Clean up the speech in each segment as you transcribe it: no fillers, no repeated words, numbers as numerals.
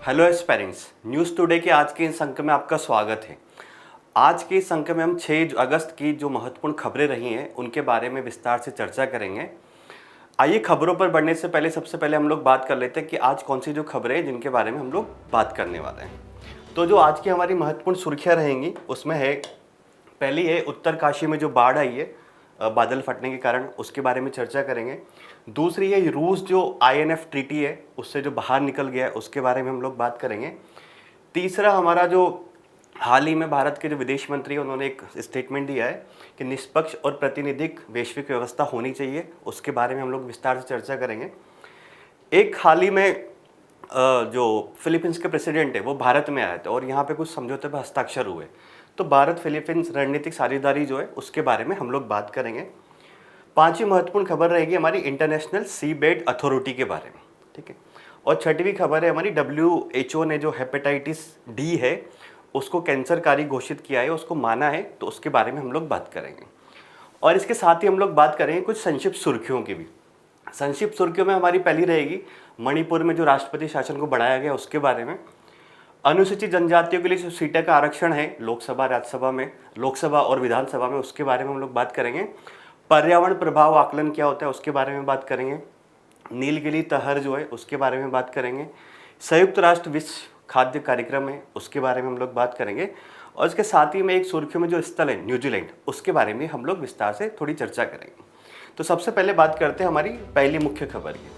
Hello aspirants, news today के आज के इस अंक में आपका स्वागत है। आज के इस अंक में हम 6 अगस्त की जो महत्वपूर्ण खबरें रही हैं उनके बारे में विस्तार से चर्चा करेंगे। आइए खबरों पर बढ़ने से पहले सबसे पहले हम लोग बात कर लेते हैं कि आज कौन सी जो खबरें हैं जिनके बारे में हम लोग बात करने वाले हैं। तो जो आज की हमारी महत्वपूर्ण सुर्खियाँ रहेंगी उसमें है, पहली है उत्तरकाशी में जो बाढ़ आई है बादल फटने के कारण, उसके बारे में चर्चा करेंगे। दूसरी है रूस जो INF ट्रीटी है उससे जो बाहर निकल गया है उसके बारे में हम लोग बात करेंगे। तीसरा हमारा जो हाल ही में भारत के जो विदेश मंत्री उन्होंने एक स्टेटमेंट दिया है कि निष्पक्ष और प्रातिनिधिक वैश्विक व्यवस्था होनी चाहिए, उसके बारे में हम लोग विस्तार से चर्चा करेंगे। एक हाल ही में जो फिलीपींस के प्रेसिडेंट है वो भारत में आए थे और यहाँ पे कुछ समझौते पर हस्ताक्षर हुए, तो भारत फिलीपींस रणनीतिक साझेदारी जो है उसके बारे में हम लोग बात करेंगे। पांचवी महत्वपूर्ण खबर रहेगी हमारी इंटरनेशनल सी बेड अथॉरिटी के बारे में, ठीक है। और छठवीं खबर है हमारी WHO ने जो हेपेटाइटिस डी है उसको कैंसरकारी घोषित किया है, उसको माना है, तो उसके बारे में हम लोग बात करेंगे। और इसके साथ ही हम लोग बात करेंगे कुछ संक्षिप्त सुर्खियों की भी। संक्षिप्त सुर्खियों में हमारी पहली रहेगी मणिपुर में जो राष्ट्रपति शासन को बढ़ाया गया उसके बारे में। अनुसूचित जनजातियों के लिए जो सीटें का आरक्षण है लोकसभा राज्यसभा में, लोकसभा और विधानसभा में, उसके बारे में हम लोग बात करेंगे। पर्यावरण प्रभाव आकलन क्या होता है उसके बारे में बात करेंगे। नीलगिरी तहर जो है उसके बारे में बात करेंगे। संयुक्त राष्ट्र विश्व खाद्य कार्यक्रम है उसके बारे में हम लोग बात करेंगे। और इसके साथ ही में एक सुर्खियों में जो स्थल है न्यूजीलैंड, उसके बारे में हम लोग विस्तार से थोड़ी चर्चा करेंगे। तो सबसे पहले बात करते हैं हमारी पहली मुख्य खबर की।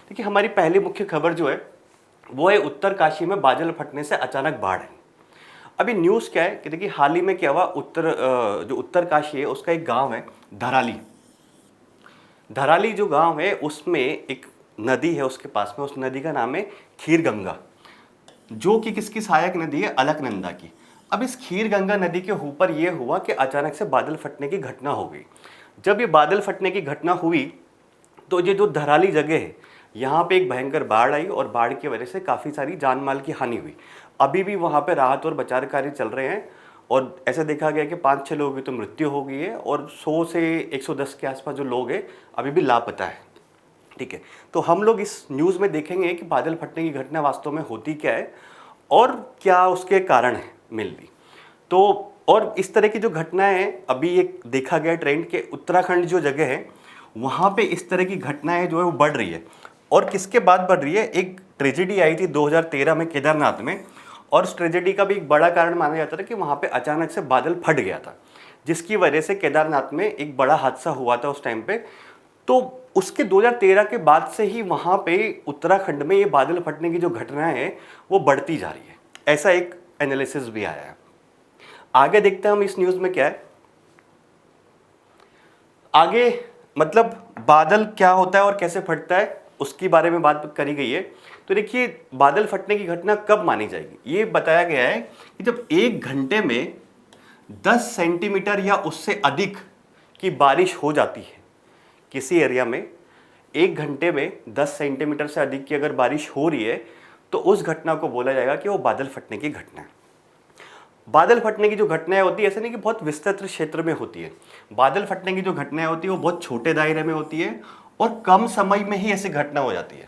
देखिए हमारी पहली मुख्य खबर जो है वो है उत्तरकाशी में बादल फटने से अचानक बाढ़ है। अभी न्यूज़ क्या है कि देखिए हाल ही में क्या हुआ, जो उत्तरकाशी है उसका एक गांव है धराली। धराली जो गांव है उसमें एक नदी है उसके पास में, उस नदी का नाम है खीर गंगा, जो कि किसकी सहायक नदी है, अलकनंदा की। अब इस खीर गंगा नदी के ऊपर ये हुआ कि अचानक से बादल फटने की घटना हो गई। जब ये बादल फटने की घटना हुई तो ये जो धराली जगह है यहाँ पे एक भयंकर बाढ़ आई और बाढ़ की वजह से काफ़ी सारी जान माल की हानि हुई। अभी भी वहाँ पे राहत और बचाव कार्य चल रहे हैं और ऐसा देखा गया कि 5-6 लोगों की तो मृत्यु हो गई है और 100 से 110 के आसपास जो लोग हैं अभी भी लापता है, ठीक है। तो हम लोग इस न्यूज़ में देखेंगे कि बादल फटने की घटना वास्तव में होती क्या है और क्या उसके कारण है मेनली। तो और इस तरह की जो घटनाएं हैं अभी एक देखा गया ट्रेंड के उत्तराखंड जो जगह है वहाँ पे इस तरह की घटनाएं जो है वो बढ़ रही है। और किसके बाद बढ़ रही है, एक ट्रेजेडी आई थी 2013 में केदारनाथ में, और उस ट्रेजेडी का भी एक बड़ा कारण माना जाता था कि वहाँ पे अचानक से बादल फट गया था, जिसकी वजह से केदारनाथ में एक बड़ा हादसा हुआ था उस टाइम पे। तो उसके 2013 के बाद से ही वहाँ पे उत्तराखंड में ये बादल फटने की जो घटनाएं हैं वो बढ़ती जा रही है, ऐसा एक एनालिसिस भी आया है। आगे देखते हैं हम इस न्यूज़ में क्या है। आगे मतलब बादल क्या होता है और कैसे फटता है उसके बारे में बात करी गई है। तो देखिए बादल फटने की घटना कब मानी जाएगी, ये बताया गया है कि जब 1 घंटे में 10 सेंटीमीटर या उससे अधिक की बारिश हो जाती है किसी एरिया में, 1 घंटे में 10 सेंटीमीटर से अधिक की अगर बारिश हो रही है तो उस घटना को बोला जाएगा कि वो बादल फटने की घटना है। बादल फटने की जो घटनाएं होती है ऐसे नहीं कि बहुत विस्तृत क्षेत्र में होती है। बादल फटने की जो घटनाएं होती है वो बहुत छोटे दायरे में होती है और कम समय में ही ऐसी घटना हो जाती है।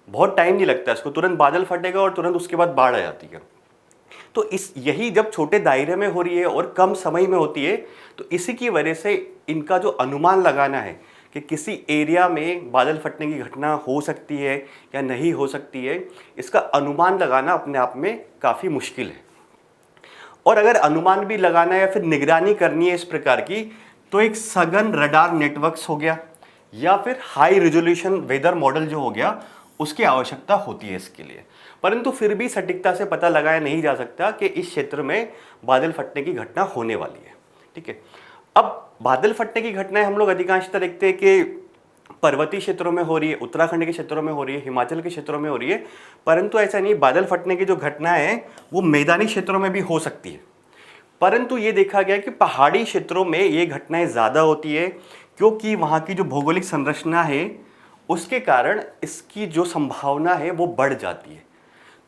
बहुत टाइम नहीं लगता इसको, तुरंत बादल फटेगा और तुरंत उसके बाद बाढ़ आ जाती है। तो यही जब छोटे दायरे में हो रही है और कम समय में होती है तो इसी की वजह से इनका जो अनुमान लगाना है कि किसी एरिया में बादल फटने की घटना हो सकती है या नहीं हो सकती है, इसका अनुमान लगाना अपने आप में काफ़ी मुश्किल है। और अगर अनुमान भी लगाना है या फिर निगरानी करनी है इस प्रकार की, तो एक सघन रडार नेटवर्क्स हो गया या फिर हाई रेजोल्यूशन वेदर मॉडल जो हो गया उसकी आवश्यकता होती है इसके लिए। परंतु फिर भी सटीकता से पता लगाया नहीं जा सकता कि इस क्षेत्र में बादल फटने की घटना होने वाली है, ठीक है। अब बादल फटने की घटनाएं हम लोग अधिकांशतः देखते हैं कि पर्वतीय क्षेत्रों में हो रही है, उत्तराखंड के क्षेत्रों में हो रही है, हिमाचल के क्षेत्रों में हो रही है। परंतु ऐसा नहीं, बादल फटने की जो घटनाएं हैं वो मैदानी क्षेत्रों में भी हो सकती है। परंतु ये देखा गया कि पहाड़ी क्षेत्रों में ये घटनाएं ज़्यादा होती है क्योंकि वहाँ की जो भौगोलिक संरचना है उसके कारण इसकी जो संभावना है वो बढ़ जाती है।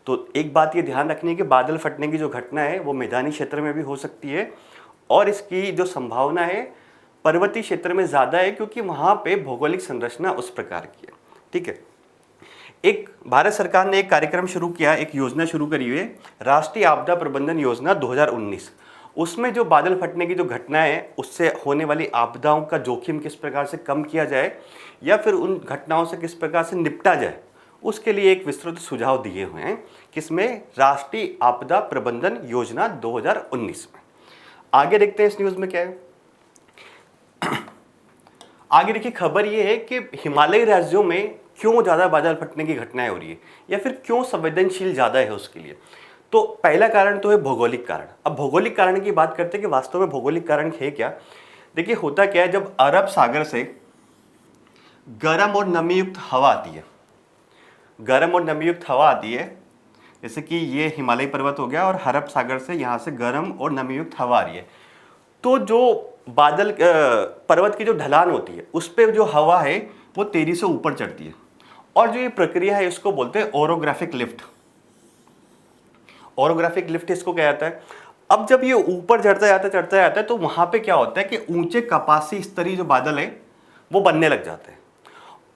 तो एक बात ये ध्यान रखनी है कि बादल फटने की जो घटना है वो मैदानी क्षेत्र में भी हो सकती है और इसकी जो संभावना है पर्वतीय क्षेत्र में ज़्यादा है क्योंकि वहाँ पे भौगोलिक संरचना उस प्रकार की है, ठीक है। एक भारत सरकार ने एक कार्यक्रम शुरू किया, एक योजना शुरू करी हुई है, राष्ट्रीय आपदा प्रबंधन योजना 2019। उसमें जो बादल फटने की जो घटनाएं हैं, उससे होने वाली आपदाओं का जोखिम किस प्रकार से कम किया जाए या फिर उन घटनाओं से किस प्रकार से निपटा जाए, उसके लिए एक विस्तृत सुझाव दिए हुए हैं, किसमें, राष्ट्रीय आपदा प्रबंधन योजना 2019 में। आगे देखते हैं इस न्यूज़ में क्या है। आगे देखिए, खबर ये है कि हिमालयी राज्यों में क्यों ज़्यादा बादल फटने की घटनाएं हो रही है या फिर क्यों संवेदनशील ज़्यादा है उसके लिए। तो पहला कारण तो है भौगोलिक कारण। अब भौगोलिक कारण की बात करते हैं कि वास्तव में भौगोलिक कारण है क्या। देखिए, होता क्या है, जब अरब सागर से गर्म और नमीयुक्त हवा आती है, गर्म और नमीयुक्त हवा आती है, जैसे कि ये हिमालय पर्वत हो गया और अरब सागर से यहाँ से गर्म और नमीयुक्त हवा आ रही है, तो जो बादल पर्वत की जो ढलान होती है उस पर जो हवा है वो तेजी से ऊपर चढ़ती है, और जो ये प्रक्रिया है इसको बोलते हैं ओरोग्राफिक लिफ्ट। ओरोग्राफिक लिफ्ट इसको क्या जाता है। अब जब ये ऊपर चढ़ता जाता है तो वहां पे क्या होता है कि ऊंचे कपासी स्तरीय जो बादल है वो बनने लग जाते हैं,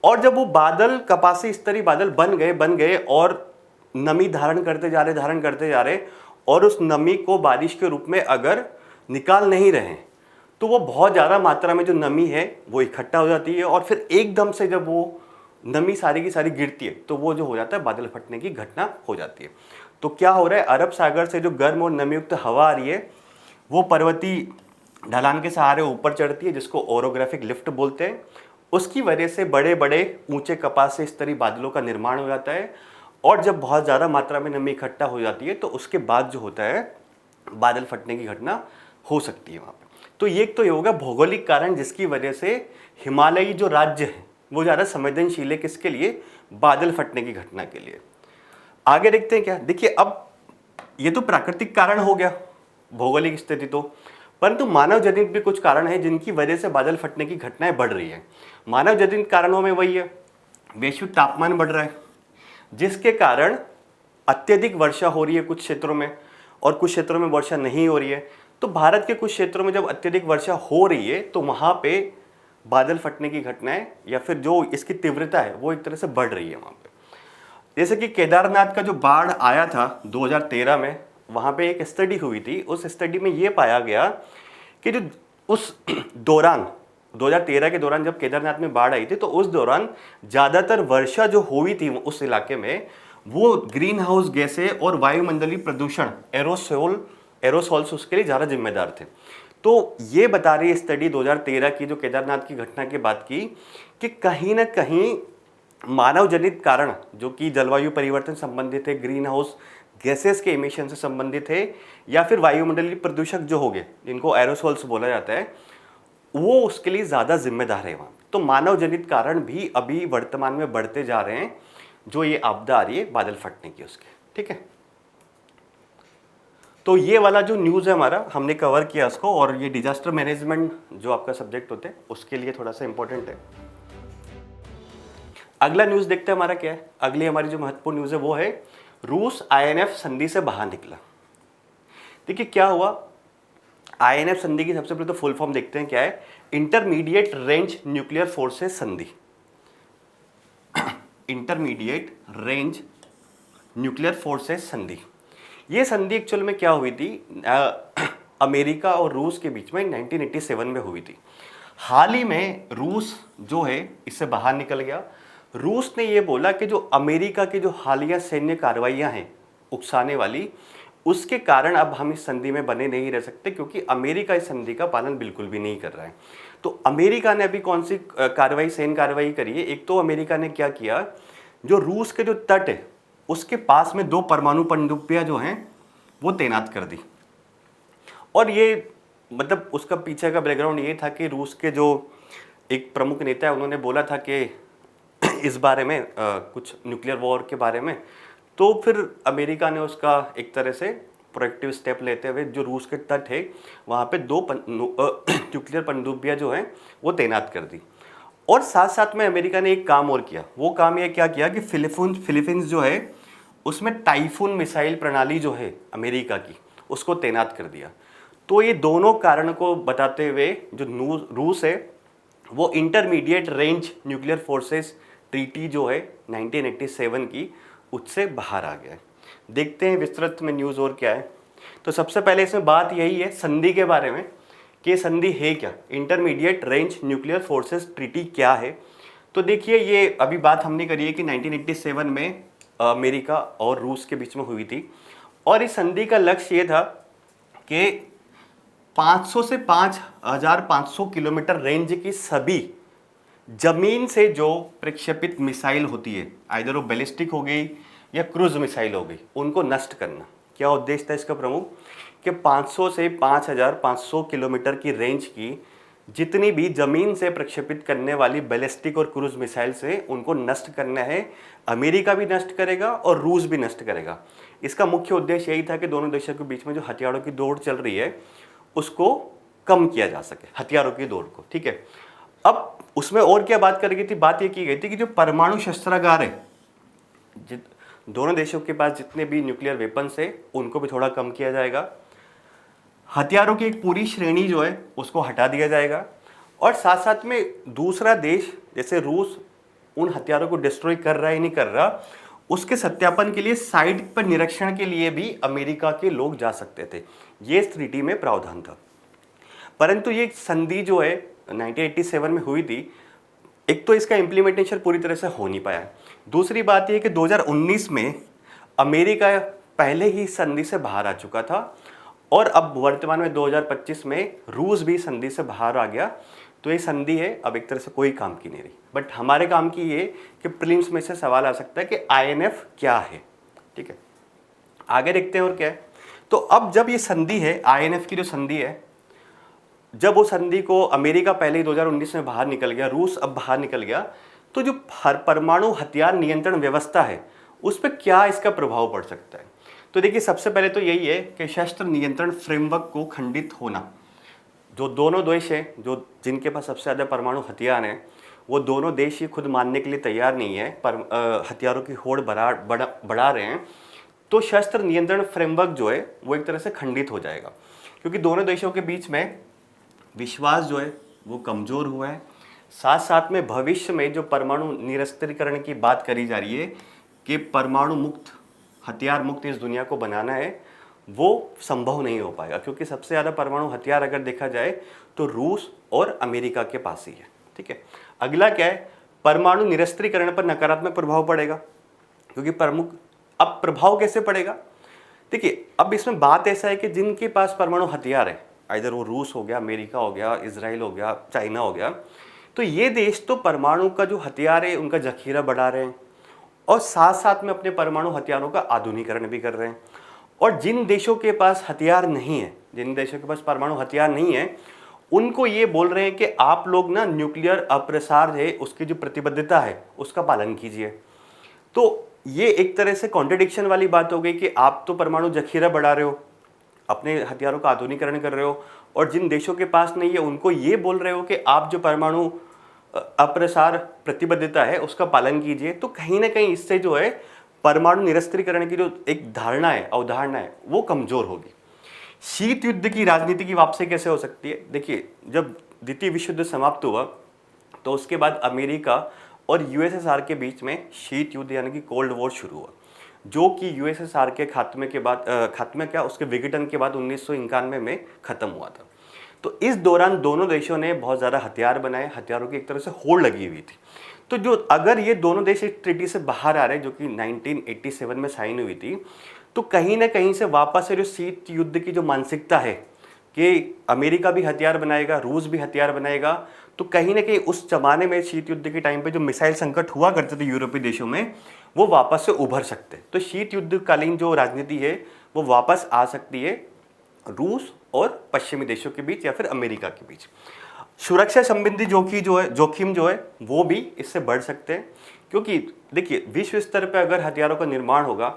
और जब वो बादल कपासी स्तरीय बादल बन गए और नमी धारण करते जा रहे और उस नमी को बारिश के रूप में अगर निकाल नहीं रहे तो वो बहुत ज़्यादा मात्रा में जो नमी है वो इकट्ठा हो जाती है, और फिर एकदम से जब वो नमी सारी की सारी गिरती है तो वो जो हो जाता है बादल फटने की घटना हो जाती है। तो क्या हो रहा है, अरब सागर से जो गर्म और नमीयुक्त हवा आ रही है वो पर्वतीय ढलान के सहारे ऊपर चढ़ती है, जिसको ओरोग्राफिक लिफ्ट बोलते हैं। उसकी वजह से बड़े बड़े ऊंचे कपास से स्तरीय बादलों का निर्माण हो जाता है, और जब बहुत ज़्यादा मात्रा में नमी इकट्ठा हो जाती है तो उसके बाद जो होता है बादल फटने की घटना हो सकती है वहाँ पे। तो ये एक तो ये होगा भौगोलिक कारण, जिसकी वजह से हिमालयी जो राज्य है वो ज़्यादा संवेदनशील है किसके लिए, बादल फटने की घटना के लिए। आगे देखते हैं क्या। देखिए, अब ये तो प्राकृतिक कारण हो गया, भौगोलिक स्थिति तो, परंतु मानव जनित भी कुछ कारण है जिनकी वजह से बादल फटने की घटनाएं बढ़ रही है। मानव जनित कारणों में वही है, वैश्विक तापमान बढ़ रहा है जिसके कारण अत्यधिक वर्षा हो रही है कुछ क्षेत्रों में, और कुछ क्षेत्रों में वर्षा नहीं हो रही है। तो भारत के कुछ क्षेत्रों में जब अत्यधिक वर्षा हो रही है तो वहाँ पे बादल फटने की घटनाएं या फिर जो इसकी तीव्रता है वो एक तरह से बढ़ रही है वहाँ पे। जैसे कि केदारनाथ का जो बाढ़ आया था 2013 में, वहाँ पे एक स्टडी हुई थी। उस स्टडी में ये पाया गया कि जो उस दौरान 2013 के दौरान जब केदारनाथ में बाढ़ आई थी तो उस दौरान ज़्यादातर वर्षा जो हुई थी उस इलाके में वो ग्रीन हाउस गैसें और वायुमंडलीय प्रदूषण एरोसोल्स उसके लिए ज़्यादा जिम्मेदार थे। तो ये बता रही है स्टडी 2013 की जो केदारनाथ की घटना के बाद की, कि कहीं ना कहीं मानव जनित कारण जो कि जलवायु परिवर्तन संबंधित है, ग्रीन हाउस गैसेस के इमिशन से संबंधित है, या फिर वायुमंडलीय प्रदूषक जो हो गए जिनको एरोसोल्स बोला जाता है, वो उसके लिए ज़्यादा जिम्मेदार है वहाँ। तो मानव जनित कारण भी अभी वर्तमान में बढ़ते जा रहे हैं, जो ये आपदा आ रही है बादल फटने की उसके, ठीक है। तो ये वाला जो न्यूज़ है हमारा, हमने कवर किया उसको, और ये डिजास्टर मैनेजमेंट जो आपका सब्जेक्ट होते हैं उसके लिए थोड़ा सा इंपॉर्टेंट है। अगला न्यूज़ देखते हैं हमारा क्या है। अगली हमारी जो महत्वपूर्ण न्यूज़ है वो है रूस INF संधि से बाहर निकला। देखिए क्या हुआ, INF संधि की सबसे पहले तो फुल फॉर्म देखते हैं क्या है, इंटरमीडिएट रेंज न्यूक्लियर फोर्सेस संधि। इंटरमीडिएट रेंज न्यूक्लियर फोर्सेस संधि, ये संधि एक्चुअल में क्या हुई थी, अमेरिका और रूस के बीच में 1987 में हुई थी। हाल ही में रूस जो है इससे बाहर निकल गया। रूस ने ये बोला कि जो अमेरिका की जो हालिया सैन्य कार्रवाइयाँ हैं उकसाने वाली, उसके कारण अब हम इस संधि में बने नहीं रह सकते, क्योंकि अमेरिका इस संधि का पालन बिल्कुल भी नहीं कर रहा है। तो अमेरिका ने अभी कौन सी कार्रवाई, सैन्य कार्रवाई करी है। एक तो अमेरिका ने क्या किया, जो रूस के जो तट है उसके पास में 2 परमाणु पनडुब्बियां जो हैं वो तैनात कर दी। और ये मतलब उसका पीछे का बैकग्राउंड ये था कि रूस के जो एक प्रमुख नेता है उन्होंने बोला था कि इस बारे में कुछ न्यूक्लियर वॉर के बारे में, तो फिर अमेरिका ने उसका एक तरह से प्रोएक्टिव स्टेप लेते हुए जो रूस के तट है वहाँ पे 2 न्यूक्लियर पनडुब्बियां जो हैं वो तैनात कर दी। और साथ साथ में अमेरिका ने एक काम और किया, वो काम ये क्या किया कि फिलीपींस जो है उसमें टाइफून मिसाइल प्रणाली जो है अमेरिका की उसको तैनात कर दिया। तो ये दोनों कारण को बताते हुए जो रूस है वो intermediate range nuclear forces treaty जो है 1987 की, उससे बाहर आ गया है। देखते हैं विस्तृत में न्यूज़ और क्या है। तो सबसे पहले इसमें बात यही है संधि के बारे में कि ये संधि है क्या, intermediate range nuclear forces treaty क्या है। तो देखिए, ये अभी बात हमने करी है कि 1987 में अमेरिका और रूस के बीच में हुई थी, और इस संधि का लक्ष्य ये था कि 500 से 5500 किलोमीटर रेंज की सभी जमीन से जो प्रक्षेपित मिसाइल होती है, आइदर वो बैलिस्टिक हो गई या क्रूज मिसाइल हो गई, उनको नष्ट करना। क्या उद्देश्य था इसका प्रमुख, कि 500 से 5500 किलोमीटर की रेंज की जितनी भी जमीन से प्रक्षेपित करने वाली बैलिस्टिक और क्रूज मिसाइल से उनको नष्ट करना है। अमेरिका भी नष्ट करेगा और रूस भी नष्ट करेगा। इसका मुख्य उद्देश्य यही था कि दोनों देशों के बीच में जो हथियारों की दौड़ चल रही है उसको कम किया जा सके, हथियारों की दौड़ को। ठीक है, अब उसमें और क्या बात करी गई थी, बात ये की गई थी कि जो परमाणु शस्त्रागार है, दोनों देशों के पास जितने भी न्यूक्लियर वेपन्स है उनको भी थोड़ा कम किया जाएगा, हथियारों की एक पूरी श्रेणी जो है उसको हटा दिया जाएगा, और साथ साथ में दूसरा देश जैसे रूस उन हथियारों को डिस्ट्रॉय कर रहा है नहीं कर रहा, उसके सत्यापन के लिए साइट पर निरीक्षण के लिए भी अमेरिका के लोग जा सकते थे। ये इस ट्रीटी में प्रावधान था। परंतु ये संधि जो है 1987 में हुई थी, एक तो इसका इम्प्लीमेंटेशन पूरी तरह से हो नहीं पाया। दूसरी बात यह कि 2019 में अमेरिका पहले ही संधि से बाहर आ चुका था, और अब वर्तमान में 2025 में रूस भी संधि से बाहर आ गया। तो ये संधि है अब एक तरह से कोई काम की नहीं रही। बट हमारे काम की ये कि प्रीलिम्स में से सवाल आ सकता है कि INF क्या है। ठीक है, आगे देखते हैं और क्या है। तो अब जब ये संधि है, INF की जो संधि है, जब वो संधि को अमेरिका पहले ही 2019 में बाहर निकल गया, रूस अब बाहर निकल गया, तो जो परमाणु हथियार नियंत्रण व्यवस्था है उस पर क्या इसका प्रभाव पड़ सकता है। तो देखिए, सबसे पहले तो यही है कि शस्त्र नियंत्रण फ्रेमवर्क को खंडित होना। जो दोनों देश हैं जो जिनके पास सबसे ज़्यादा परमाणु हथियार हैं, वो दोनों देश ही खुद मानने के लिए तैयार नहीं है, पर हथियारों की होड़ बढ़ा रहे हैं। तो शस्त्र नियंत्रण फ्रेमवर्क जो है वो एक तरह से खंडित हो जाएगा, क्योंकि दोनों देशों के बीच में विश्वास जो है वो कमज़ोर हुआ है। साथ साथ में भविष्य में जो परमाणु निरस्त्रीकरण की बात करी जा रही है कि परमाणु मुक्त, हथियार मुक्त इस दुनिया को बनाना है, वो संभव नहीं हो पाएगा, क्योंकि सबसे ज़्यादा परमाणु हथियार अगर देखा जाए तो रूस और अमेरिका के पास ही है। ठीक है, अगला क्या है, परमाणु निरस्त्रीकरण पर नकारात्मक प्रभाव पड़ेगा, क्योंकि प्रमुख अब प्रभाव कैसे पड़ेगा। देखिए, अब इसमें बात ऐसा है कि जिनके पास परमाणु हथियार है, इधर वो रूस हो गया, अमेरिका हो गया, इजराइल हो गया, चाइना हो गया, तो ये देश तो परमाणु का जो हथियार है उनका जखीरा बढ़ा रहे हैं, और साथ साथ में अपने परमाणु हथियारों का आधुनिकीकरण भी कर रहे हैं। और जिन देशों के पास हथियार नहीं है, जिन देशों के पास परमाणु हथियार नहीं है, उनको ये बोल रहे हैं कि आप लोग ना न्यूक्लियर अप्रसार है उसकी जो प्रतिबद्धता है उसका पालन कीजिए। तो ये एक तरह से कॉन्ट्रडिक्शन वाली बात हो गई कि आप तो परमाणु जखीरा बढ़ा रहे हो, अपने हथियारों का आधुनिकीकरण कर रहे हो, और जिन देशों के पास नहीं है उनको ये बोल रहे हो कि आप जो परमाणु अप्रसार प्रतिबद्धता है उसका पालन कीजिए। तो कहीं ना कहीं इससे जो है परमाणु निरस्त्रीकरण की जो एक धारणा है, अवधारणा है, वो कमजोर होगी। शीत युद्ध की राजनीति की वापसी कैसे हो सकती है। देखिए, जब द्वितीय विश्व युद्ध समाप्त हुआ तो उसके बाद अमेरिका और USSR के बीच में शीत युद्ध यानी कि कोल्ड वॉर शुरू हुआ, जो कि USSR के खात्मे के बाद उसके विघटन के बाद 1991 में ख़त्म हुआ था। तो इस दौरान दोनों देशों ने बहुत ज़्यादा हथियार बनाए, हथियारों की एक तरह से होड़ लगी हुई थी। तो जो अगर ये दोनों देश इस ट्रीटी से बाहर आ रहे हैं जो कि 1987 में साइन हुई थी, तो कहीं ना कहीं से वापस से जो शीत युद्ध की जो मानसिकता है कि अमेरिका भी हथियार बनाएगा, रूस भी हथियार बनाएगा, तो कहीं ना कहीं उस जमाने में शीत युद्ध के टाइम पे जो मिसाइल संकट हुआ करते थे यूरोपीय देशों में, वो वापस से उभर सकते। तो शीत युद्धकालीन जो राजनीति है वो वापस आ सकती है रूस और पश्चिमी देशों के बीच या फिर अमेरिका के बीच। सुरक्षा संबंधी जोखिम जो है वो भी इससे बढ़ सकते हैं, क्योंकि देखिए, विश्व स्तर पर अगर हथियारों का निर्माण होगा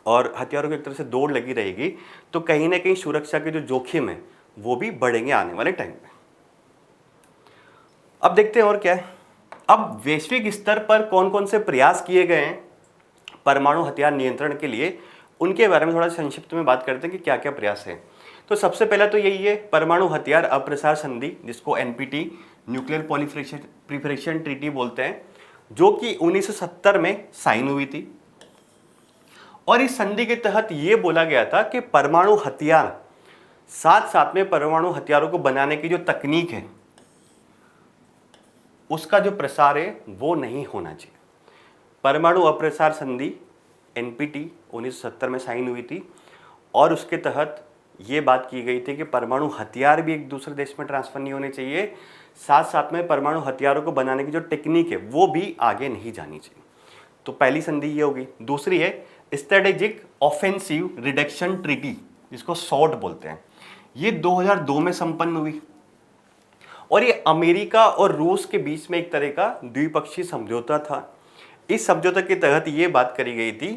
और हथियारों की एक तरह से दौड़ लगी रहेगी, तो कहीं ना कहीं सुरक्षा के जो जोखिम है वो भी बढ़ेंगे आने वाले टाइम में। अब देखते हैं और क्या है। अब वैश्विक स्तर पर कौन कौन से प्रयास किए गए हैं परमाणु हथियार नियंत्रण के लिए, उनके बारे में थोड़ा संक्षिप्त में बात करते हैं कि क्या क्या प्रयास है। तो सबसे पहला तो यही है परमाणु हथियार अप्रसार संधि, जिसको NPT न्यूक्लियर प्रोलिफरेशन ट्रीटी बोलते हैं। जो कि 1970 में साइन हुई थी। और इस संधि के तहत यह बोला गया था कि परमाणु हथियार, साथ साथ में परमाणु हथियारों को बनाने की जो तकनीक है उसका जो प्रसार है वो नहीं होना चाहिए। परमाणु अप्रसार संधि NPT 1970 में साइन हुई थी और उसके तहत ये बात की गई थी कि परमाणु हथियार भी एक दूसरे देश में ट्रांसफर नहीं होने चाहिए, साथ साथ में परमाणु हथियारों को बनाने की जो टेक्निक है वो भी आगे नहीं जानी चाहिए। तो पहली संधि ये होगी। दूसरी है स्ट्रेटेजिक ऑफेंसिव रिडक्शन ट्रीटी, जिसको SALT बोलते हैं। ये 2002 में संपन्न हुई और ये अमेरिका और रूस के बीच में एक तरह का द्विपक्षीय समझौता था। इस समझौते के तहत ये बात करी गई थी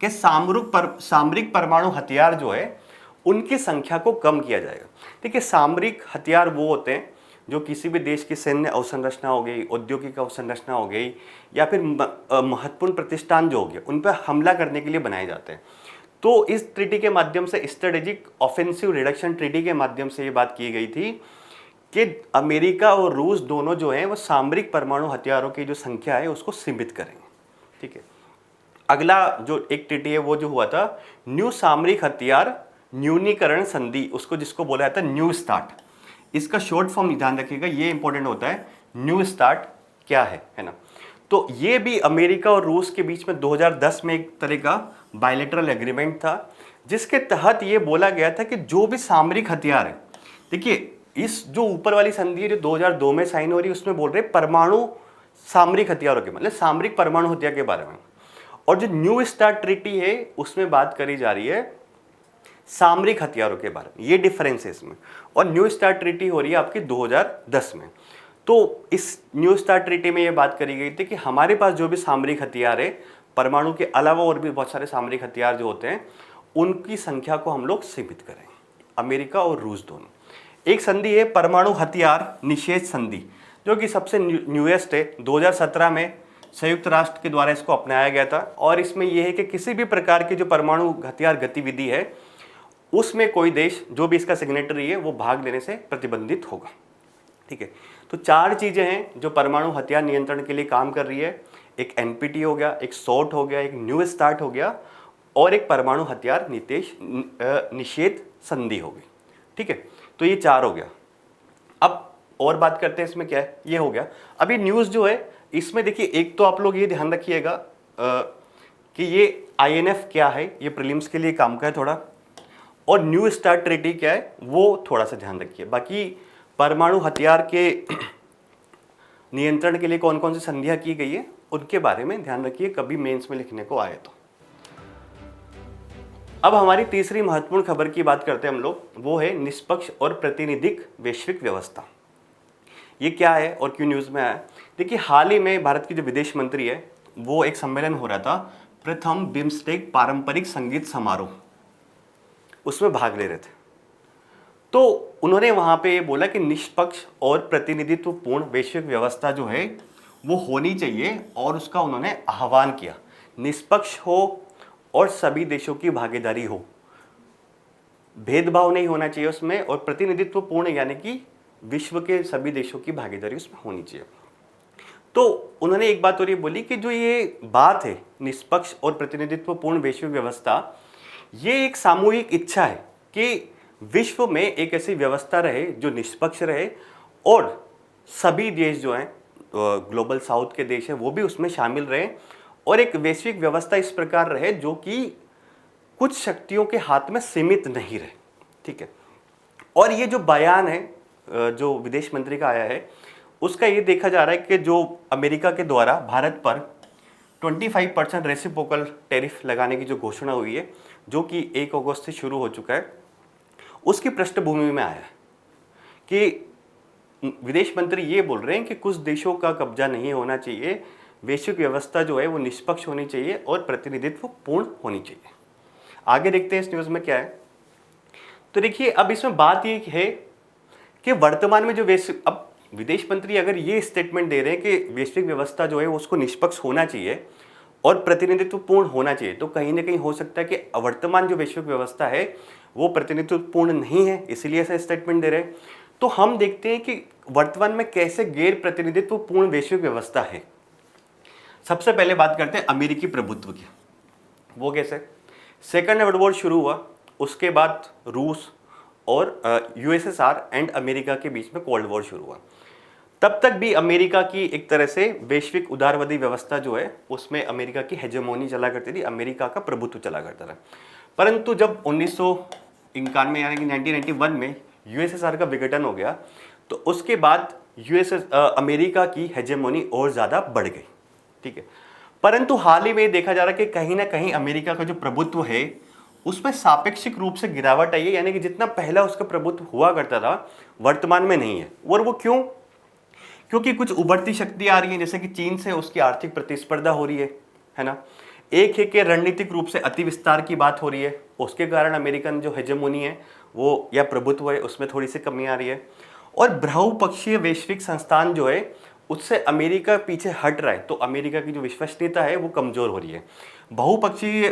कि सामरिक परमाणु हथियार जो है उनकी संख्या को कम किया जाएगा। देखिए, सामरिक हथियार वो होते हैं जो किसी भी देश की सैन्य अवसंरचना हो गई, औद्योगिक अवसंरचना हो गई, या फिर महत्वपूर्ण प्रतिष्ठान जो हो गए, उन पर हमला करने के लिए बनाए जाते हैं। तो इस ट्रीटी के माध्यम से, स्ट्रेटेजिक ऑफेंसिव रिडक्शन ट्रीटी के माध्यम से ये बात की गई थी कि अमेरिका और रूस दोनों जो हैं वो सामरिक परमाणु हथियारों की जो संख्या है उसको सीमित करेंगे। ठीक है। अगला जो एक ट्रीटी है वो जो हुआ था न्यू सामरिक हथियार न्यूनीकरण संधि, उसको जिसको बोला जाता है न्यू स्टार्ट। इसका शॉर्ट फॉर्म ध्यान रखिएगा, ये इंपॉर्टेंट होता है। न्यू स्टार्ट क्या है ना। तो ये भी अमेरिका और रूस के बीच में 2010 में एक तरह का बायलैटरल एग्रीमेंट था, जिसके तहत ये बोला गया था कि जो भी सामरिक हथियार है, देखिए इस जो ऊपर वाली संधि है जो 2002 में साइन हो रही है उसमें बोल रहे परमाणु सामरिक हथियारों के, मतलब सामरिक परमाणु हथियार के बारे में। और जो न्यू स्टार्ट ट्रीटी है उसमें बात करी जा रही है सामरिक हथियारों के बारे में। ये डिफरेंस है इसमें। और न्यू स्टार्ट ट्रीटी हो रही है आपकी 2010 में। तो इस न्यू स्टार्ट ट्रीटी में ये बात करी गई थी कि हमारे पास जो भी सामरिक हथियार है, परमाणु के अलावा और भी बहुत सारे सामरिक हथियार जो होते हैं, उनकी संख्या को हम लोग सीमित करें, अमेरिका और रूस दोनों। एक संधि है परमाणु हथियार निषेध संधि, जो कि सबसे न्यूएस्ट है। 2017 में संयुक्त राष्ट्र के द्वारा इसको अपनाया गया था। और इसमें यह है कि किसी भी प्रकार की जो परमाणु हथियार गतिविधि है उसमें कोई देश जो भी इसका सिग्नेटरी है वो भाग लेने से प्रतिबंधित होगा। ठीक है। तो 4 चीज़ें हैं जो परमाणु हथियार नियंत्रण के लिए काम कर रही है। एक NPT हो गया, एक SALT हो गया, एक न्यू स्टार्ट हो गया और एक परमाणु हथियार निषेध संधि हो गई। ठीक है। तो ये 4 हो गया। अब और बात करते हैं इसमें क्या है। ये हो गया। अभी न्यूज़ जो है इसमें देखिए, एक तो आप लोग ये ध्यान रखिएगा कि ये INF क्या है, ये प्रीलिम्स के लिए काम का है थोड़ा, और न्यू स्टार्ट ट्रीटी क्या है वो थोड़ा सा ध्यान रखिए। बाकी परमाणु हथियार के नियंत्रण के लिए कौन कौन सी संधियां की गई है उनके बारे में ध्यान रखिए, कभी मेंस में लिखने को आए तो। अब हमारी तीसरी महत्वपूर्ण खबर की बात करते हैं हम लोग, वो है निष्पक्ष और प्रातिनिधिक वैश्विक व्यवस्था। ये क्या है और क्यों न्यूज़ में आया। देखिए, हाल ही में भारत की जो विदेश मंत्री है वो एक सम्मेलन हो रहा था, प्रथम बिम्स्टेक पारंपरिक संगीत समारोह, उसमें भाग ले रहे थे। तो उन्होंने वहाँ पे ये बोला कि निष्पक्ष और प्रतिनिधित्वपूर्ण वैश्विक व्यवस्था जो है वो होनी चाहिए, और उसका उन्होंने आह्वान किया। निष्पक्ष हो और सभी देशों की भागीदारी हो, भेदभाव नहीं होना चाहिए उसमें, और प्रतिनिधित्वपूर्ण यानी कि विश्व के सभी देशों की भागीदारी उसमें होनी चाहिए। तो उन्होंने एक बात और ये बोली कि जो ये बात है निष्पक्ष और प्रतिनिधित्वपूर्ण वैश्विक व्यवस्था, ये एक सामूहिक इच्छा है कि विश्व में एक ऐसी व्यवस्था रहे जो निष्पक्ष रहे, और सभी देश जो हैं ग्लोबल साउथ के देश हैं वो भी उसमें शामिल रहे, और एक वैश्विक व्यवस्था इस प्रकार रहे जो कि कुछ शक्तियों के हाथ में सीमित नहीं रहे। ठीक है। और ये जो बयान है जो विदेश मंत्री का आया है, उसका ये देखा जा रहा है कि जो अमेरिका के द्वारा भारत पर 25% रेसिप्रोकल टैरिफ लगाने की जो घोषणा हुई है, जो कि 1 अगस्त से शुरू हो चुका है, उसकी पृष्ठभूमि में आया है कि विदेश मंत्री ये बोल रहे हैं कि कुछ देशों का कब्जा नहीं होना चाहिए, वैश्विक व्यवस्था जो है वो निष्पक्ष होनी चाहिए और प्रतिनिधित्व पूर्ण होनी चाहिए। आगे देखते हैं इस न्यूज़ में क्या है। तो देखिए, अब इसमें बात ये है कि वर्तमान में जो अब विदेश मंत्री अगर ये स्टेटमेंट दे रहे हैं कि वैश्विक व्यवस्था जो है उसको निष्पक्ष होना चाहिए और प्रतिनिधित्वपूर्ण होना चाहिए, तो कहीं ना कहीं हो सकता है कि वर्तमान जो वैश्विक व्यवस्था है वो प्रतिनिधित्वपूर्ण नहीं है, इसीलिए ऐसा स्टेटमेंट दे रहे हैं। तो हम देखते हैं कि वर्तमान में कैसे गैर प्रतिनिधित्वपूर्ण वैश्विक व्यवस्था है। सबसे पहले बात करते हैं अमेरिकी प्रभुत्व की। वो कैसे? सेकेंड वर्ल्ड वॉर शुरू हुआ, उसके बाद रूस और यूएसएसआर एंड अमेरिका के बीच में कोल्ड वॉर शुरू हुआ। तब तक भी अमेरिका की एक तरह से वैश्विक उदारवादी व्यवस्था जो है उसमें अमेरिका की हेजेमोनी चला करती थी, अमेरिका का प्रभुत्व चला करता था। परंतु जब 1991 यानी कि 1991 में यूएसएसआर का विघटन हो गया, तो उसके बाद अमेरिका की हेजेमोनी और ज़्यादा बढ़ गई। ठीक है, परंतु हाल ही में देखा जा रहा है कि कहीं ना कहीं अमेरिका का जो प्रभुत्व है उसमें सापेक्षिक रूप से गिरावट आई है, यानी कि जितना पहला उसका प्रभुत्व हुआ करता था वर्तमान में नहीं है। और वो क्यों? क्योंकि कुछ उभरती शक्ति आ रही है, जैसे कि चीन से उसकी आर्थिक प्रतिस्पर्धा हो रही है ना। एक है कि रणनीतिक रूप से अति विस्तार की बात हो रही है, उसके कारण अमेरिकन जो हेजेमोनी है वो या प्रभुत्व है उसमें थोड़ी सी कमी आ रही है। और बहुपक्षीय वैश्विक संस्थान जो है उससे अमेरिका पीछे हट रहा है, तो अमेरिका की जो विश्वसनीयता है वो कमजोर हो रही है। बहुपक्षीय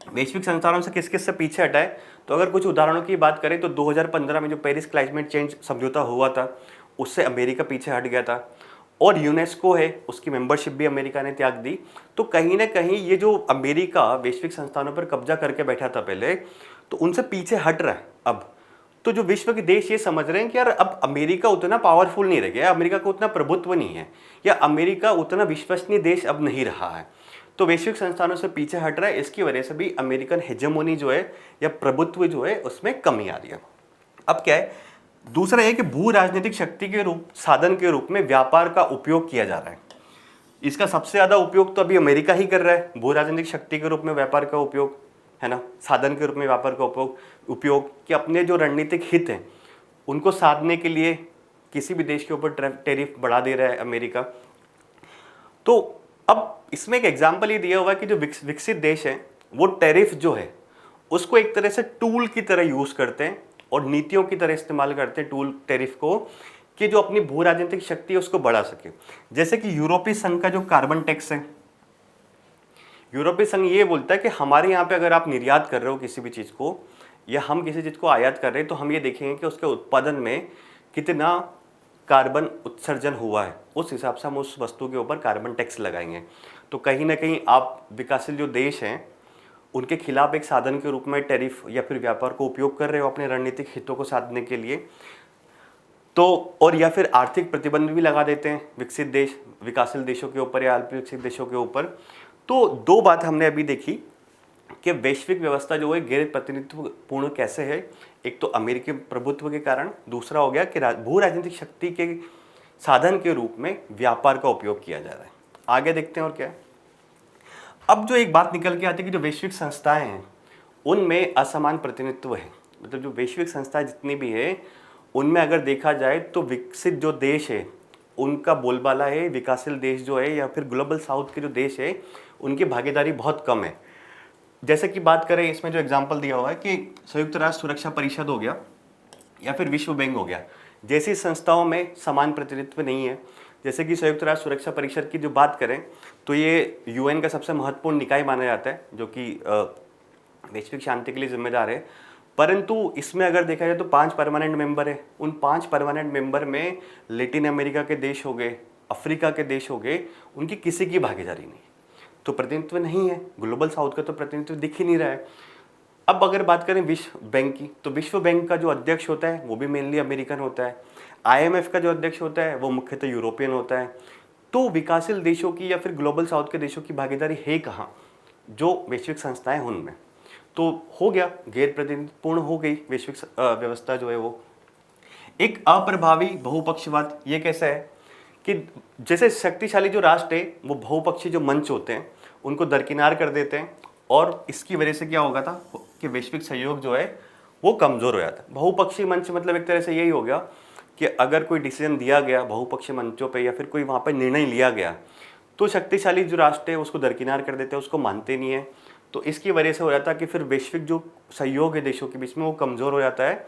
वैश्विक संस्थानों से किस किस से पीछे हटा है, तो अगर कुछ उदाहरणों की बात करें तो 2015 में जो पेरिस क्लाइमेट चेंज समझौता हुआ था उससे अमेरिका पीछे हट गया था। और यूनेस्को है, उसकी मेंबरशिप भी अमेरिका ने त्याग दी। तो कहीं ना कहीं ये जो अमेरिका वैश्विक संस्थानों पर कब्जा करके बैठा था पहले, तो उनसे पीछे हट रहा है अब। तो जो विश्व के देश ये समझ रहे हैं कि यार अब अमेरिका उतना पावरफुल नहीं रह गया, अमेरिका को उतना प्रभुत्व नहीं है, या अमेरिका उतना विश्वसनीय देश अब नहीं रहा है, तो वैश्विक संस्थानों से पीछे हट रहा है। इसकी वजह से भी अमेरिकन हेजेमोनी जो है या प्रभुत्व जो है उसमें कमी आ रही है। अब क्या है, दूसरा है कि भू राजनीतिक शक्ति के साधन के रूप में व्यापार का उपयोग किया जा रहा है। इसका सबसे ज्यादा उपयोग तो अभी अमेरिका ही कर रहा है, भू राजनीतिक शक्ति के रूप में व्यापार का उपयोग, है ना, साधन के रूप में व्यापार का उपयोग कि अपने जो रणनीतिक हित हैं उनको साधने के लिए किसी भी देश के ऊपर टैरिफ बढ़ा दे रहा है अमेरिका। तो अब इसमें एक एग्जाम्पल ये दिया हुआ है कि जो विकसित देश हैं वो टैरिफ जो है उसको एक तरह से टूल की तरह यूज करते हैं और नीतियों की तरह इस्तेमाल करते हैं टूल टैरिफ को, कि जो अपनी भू राजनीतिक शक्ति है उसको बढ़ा सके। जैसे कि यूरोपीय संघ का जो कार्बन टैक्स है, यूरोपीय संघ ये बोलता है कि हमारे यहाँ पे अगर आप निर्यात कर रहे हो किसी भी चीज़ को, या हम किसी चीज़ को आयात कर रहे हैं, तो हम ये देखेंगे कि उसके उत्पादन में कितना कार्बन उत्सर्जन हुआ है, उस हिसाब से हम उस वस्तु के ऊपर कार्बन टैक्स लगाएंगे। तो कहीं ना कहीं आप विकासशील जो देश हैं उनके खिलाफ एक साधन के रूप में टैरिफ या फिर व्यापार को उपयोग कर रहे हो अपने रणनीतिक हितों को साधने के लिए। तो और या फिर आर्थिक प्रतिबंध भी लगा देते हैं विकसित देश विकासशील देशों के ऊपर या अल्प विकसित देशों के ऊपर। तो दो बात हमने अभी देखी कि वैश्विक व्यवस्था जो है गैर प्रतिनिधित्वपूर्ण कैसे है, एक तो अमेरिकी प्रभुत्व के कारण, दूसरा हो गया कि भू राजनीतिक शक्ति के साधन के रूप में व्यापार का उपयोग किया जा रहा है। आगे देखते हैं और क्या है। अब जो एक बात निकल के आती है कि जो वैश्विक संस्थाएं हैं उनमें असमान प्रतिनिधित्व है। मतलब जो वैश्विक संस्थाएं जितनी भी है उनमें अगर देखा जाए तो विकसित जो देश है उनका बोलबाला है, विकासशील देश जो है या फिर ग्लोबल साउथ के जो देश है उनकी भागीदारी बहुत कम है। जैसे कि बात करें, इसमें जो एग्जांपल दिया हुआ है कि संयुक्त राष्ट्र सुरक्षा परिषद हो गया या फिर विश्व बैंक हो गया, जैसी संस्थाओं में समान प्रतिनिधित्व नहीं है। जैसे कि संयुक्त राष्ट्र सुरक्षा परिषद की जो बात करें तो ये यूएन का सबसे महत्वपूर्ण निकाय माना जाता है जो कि वैश्विक शांति के लिए जिम्मेदार है। परंतु इसमें अगर देखा जाए तो 5 परमानेंट मेंबर है। उन 5 परमानेंट मेंबर में लैटिन अमेरिका के देश हो गए, अफ्रीका के देश हो गए, उनकी किसी की भागीदारी नहीं, तो प्रतिनिधित्व नहीं है। ग्लोबल साउथ का तो प्रतिनिधित्व दिख ही नहीं रहा है। अब अगर बात करें विश्व बैंक की, तो विश्व बैंक का जो अध्यक्ष होता है वो भी मेनली अमेरिकन होता है। IMF का जो अध्यक्ष होता है वो मुख्यतः यूरोपियन होता है। तो विकासशील देशों की या फिर ग्लोबल साउथ के देशों की भागीदारी है कहाँ? जो वैश्विक संस्थाएं हैं उनमें। तो हो गया, गैर प्रतिनिधित्वपूर्ण हो गई वैश्विक व्यवस्था जो है वो। एक अप्रभावी बहुपक्षवाद, ये कैसा है कि जैसे शक्तिशाली जो राष्ट्र है वो बहुपक्षीय जो मंच होते हैं उनको दरकिनार कर देते हैं, और इसकी वजह से क्या होगा था कि वैश्विक सहयोग जो है वो कमज़ोर हो जाता है। बहुपक्षीय मंच मतलब एक तरह से यही हो गया कि अगर कोई डिसीजन दिया गया बहुपक्षीय मंचों पे या फिर कोई वहाँ पे निर्णय लिया गया तो शक्तिशाली जो राष्ट्र है उसको दरकिनार कर देते हैं, उसको मानते नहीं है। तो इसकी वजह से हो जाता है कि फिर वैश्विक जो सहयोग है देशों के बीच में वो कमज़ोर हो जाता है,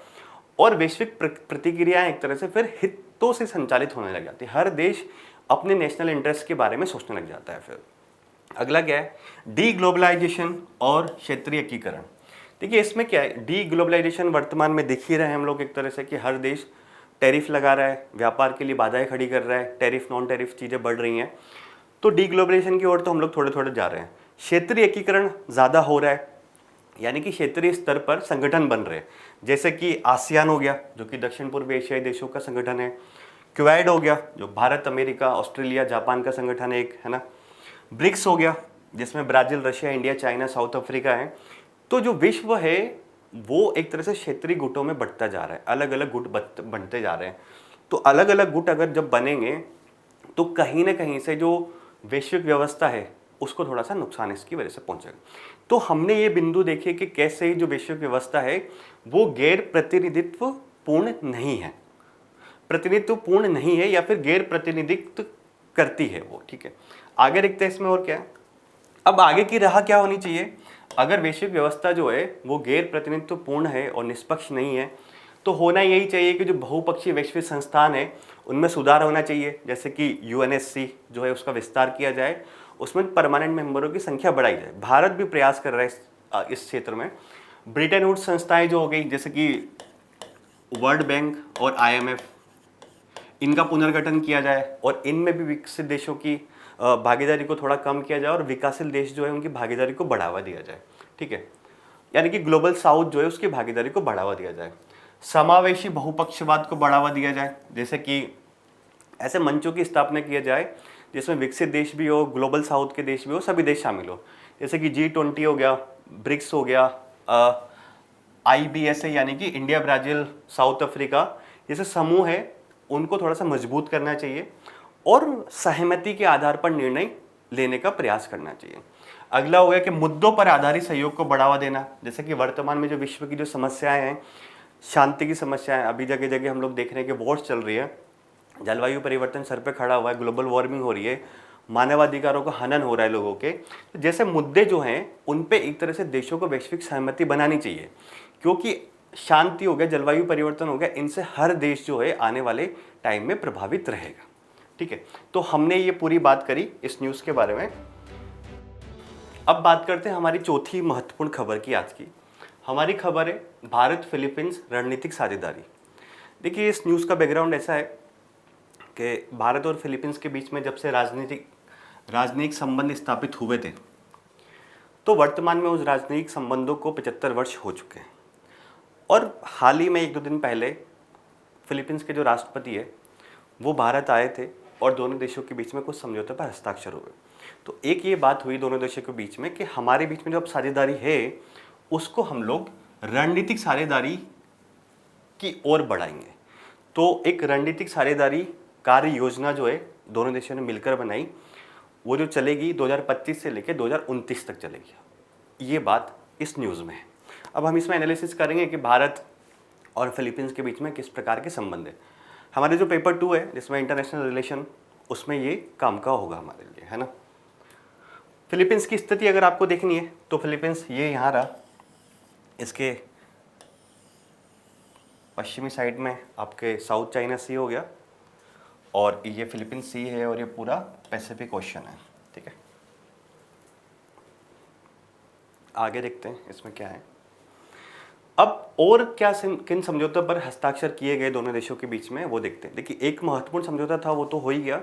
और वैश्विक प्रतिक्रियाएं एक तरह से फिर हितों से संचालित होने लग जाती है। हर देश अपने नेशनल इंटरेस्ट के बारे में सोचने लग जाता है। फिर अगला क्या है, डी ग्लोबलाइजेशन और क्षेत्रीय एकीकरण। देखिए इसमें क्या है, डी ग्लोबलाइजेशन वर्तमान में दिख ही रहे हैं हम लोग एक तरह से कि हर देश टैरिफ लगा रहा है, व्यापार के लिए बाधाएं खड़ी कर रहा है, टैरिफ नॉन टैरिफ चीज़ें बढ़ रही हैं। तो डीग्लोबलाइजेशन की ओर तो हम लोग थोड़े थोड़े जा रहे हैं। क्षेत्रीय एकीकरण ज़्यादा हो रहा है, यानी कि क्षेत्रीय स्तर पर संगठन बन रहे हैं, जैसे कि आसियान हो गया जो कि दक्षिण पूर्व एशियाई देशों का संगठन है, क्वेड हो गया जो भारत, अमेरिका, ऑस्ट्रेलिया, जापान का संगठन है एक, है ना। ब्रिक्स हो गया जिसमें Brazil, Russia, India, China, south Africa है। तो जो विश्व है वो एक तरह से क्षेत्रीय गुटों में बढ़ता जा रहा है, अलग अलग गुट बनते जा रहे हैं। तो अलग अलग गुट अगर जब बनेंगे तो कहीं ना कहीं से जो वैश्विक व्यवस्था है उसको थोड़ा सा नुकसान इसकी वजह से पहुंचेगा। तो हमने ये बिंदु देखे कि कैसे जो वैश्विक व्यवस्था है वो गैर प्रतिनिधित्व पूर्ण नहीं है, प्रतिनिधित्व पूर्ण नहीं है या फिर गैर प्रतिनिधित्व करती है वो, ठीक है। आगे देखते हैं इसमें और क्या है। अब आगे की राह क्या होनी चाहिए, अगर वैश्विक व्यवस्था जो है वो गैर प्रतिनिधित्व पूर्ण है और निष्पक्ष नहीं है तो होना यही चाहिए कि जो बहुपक्षीय वैश्विक संस्थान है उनमें सुधार होना चाहिए, जैसे कि यूएनएससी जो है उसका विस्तार किया जाए, उसमें परमानेंट मेंबरों की संख्या बढ़ाई जाए। भारत भी प्रयास कर रहा है इस क्षेत्र में। ब्रिटेन वुड्स संस्थाएं जो हो गई जैसे कि वर्ल्ड बैंक और आईएमएफ, इनका पुनर्गठन किया जाए और इनमें भी विकसित देशों की भागीदारी को थोड़ा कम किया जाए और विकासशील देश जो है उनकी भागीदारी को बढ़ावा दिया जाए, ठीक है। यानी कि ग्लोबल साउथ जो है उसकी भागीदारी को बढ़ावा दिया जाए। समावेशी बहुपक्षवाद को बढ़ावा दिया जाए, जैसे कि ऐसे मंचों की स्थापना किया जाए जिसमें विकसित देश भी हो, ग्लोबल साउथ के देश भी हो, सभी देश शामिल हो, जैसे कि G20 हो गया, ब्रिक्स हो गया, IBSA यानी कि इंडिया, ब्राज़ील, साउथ अफ्रीका जैसे समूह है उनको थोड़ा सा मजबूत करना चाहिए और सहमति के आधार पर निर्णय लेने का प्रयास करना चाहिए। अगला हो गया कि मुद्दों पर आधारित सहयोग को बढ़ावा देना, जैसे कि वर्तमान में जो विश्व की जो समस्याएं हैं, शांति की समस्याएं, अभी जगह जगह हम लोग देख रहे हैं कि वॉर्स चल रही है, जलवायु परिवर्तन सर पे खड़ा हुआ है, ग्लोबल वार्मिंग हो रही है, मानवाधिकारों का हनन हो रहा है लोगों के, तो जैसे मुद्दे जो हैं उन पे एक तरह से देशों को वैश्विक सहमति बनानी चाहिए, क्योंकि शांति हो गया, जलवायु परिवर्तन हो गया, इनसे हर देश जो है आने वाले टाइम में प्रभावित रहेगा, ठीक है। तो हमने ये पूरी बात करी इस न्यूज़ के बारे में। अब बात करते हैं हमारी चौथी महत्वपूर्ण खबर की आज की। हमारी खबर है भारत फिलीपींस रणनीतिक साझेदारी। देखिए इस न्यूज़ का बैकग्राउंड ऐसा है कि भारत और फिलीपींस के बीच में जब से राजनयिक संबंध स्थापित हुए थे तो वर्तमान में उस राजनयिक संबंधों को 75 वर्ष हो चुके हैं। और हाल ही में 1-2 दिन पहले फिलीपींस के जो राष्ट्रपति है वो भारत आए थे और दोनों देशों के बीच में कुछ समझौते पर हस्ताक्षर हुए। तो एक ये बात हुई दोनों देशों के बीच में कि हमारे बीच में जो अब साझेदारी है उसको हम लोग रणनीतिक साझेदारी की ओर बढ़ाएंगे। तो एक रणनीतिक साझेदारी कार्य योजना जो है दोनों देशों ने मिलकर बनाई, वो जो चलेगी 2025 से लेकर 2029 तक चलेगी। ये बात इस न्यूज़ में है। अब हम इसमें एनालिसिस करेंगे कि भारत और फिलीपींस के बीच में किस प्रकार के संबंध है। हमारे जो पेपर 2 है जिसमें इंटरनेशनल रिलेशन, उसमें ये काम का होगा हमारे लिए, है ना। फिलीपींस की स्थिति अगर आपको देखनी है तो फिलीपींस ये यहाँ रहा, इसके पश्चिमी साइड में आपके साउथ चाइना सी हो गया और ये फिलीपींस सी है और ये पूरा पैसिफिक ओशन है, ठीक है। आगे देखते हैं इसमें क्या है। अब और क्या किन समझौतों पर हस्ताक्षर किए गए दोनों देशों के बीच में वो देखते हैं। देखिए एक महत्वपूर्ण समझौता था वो तो हो ही गया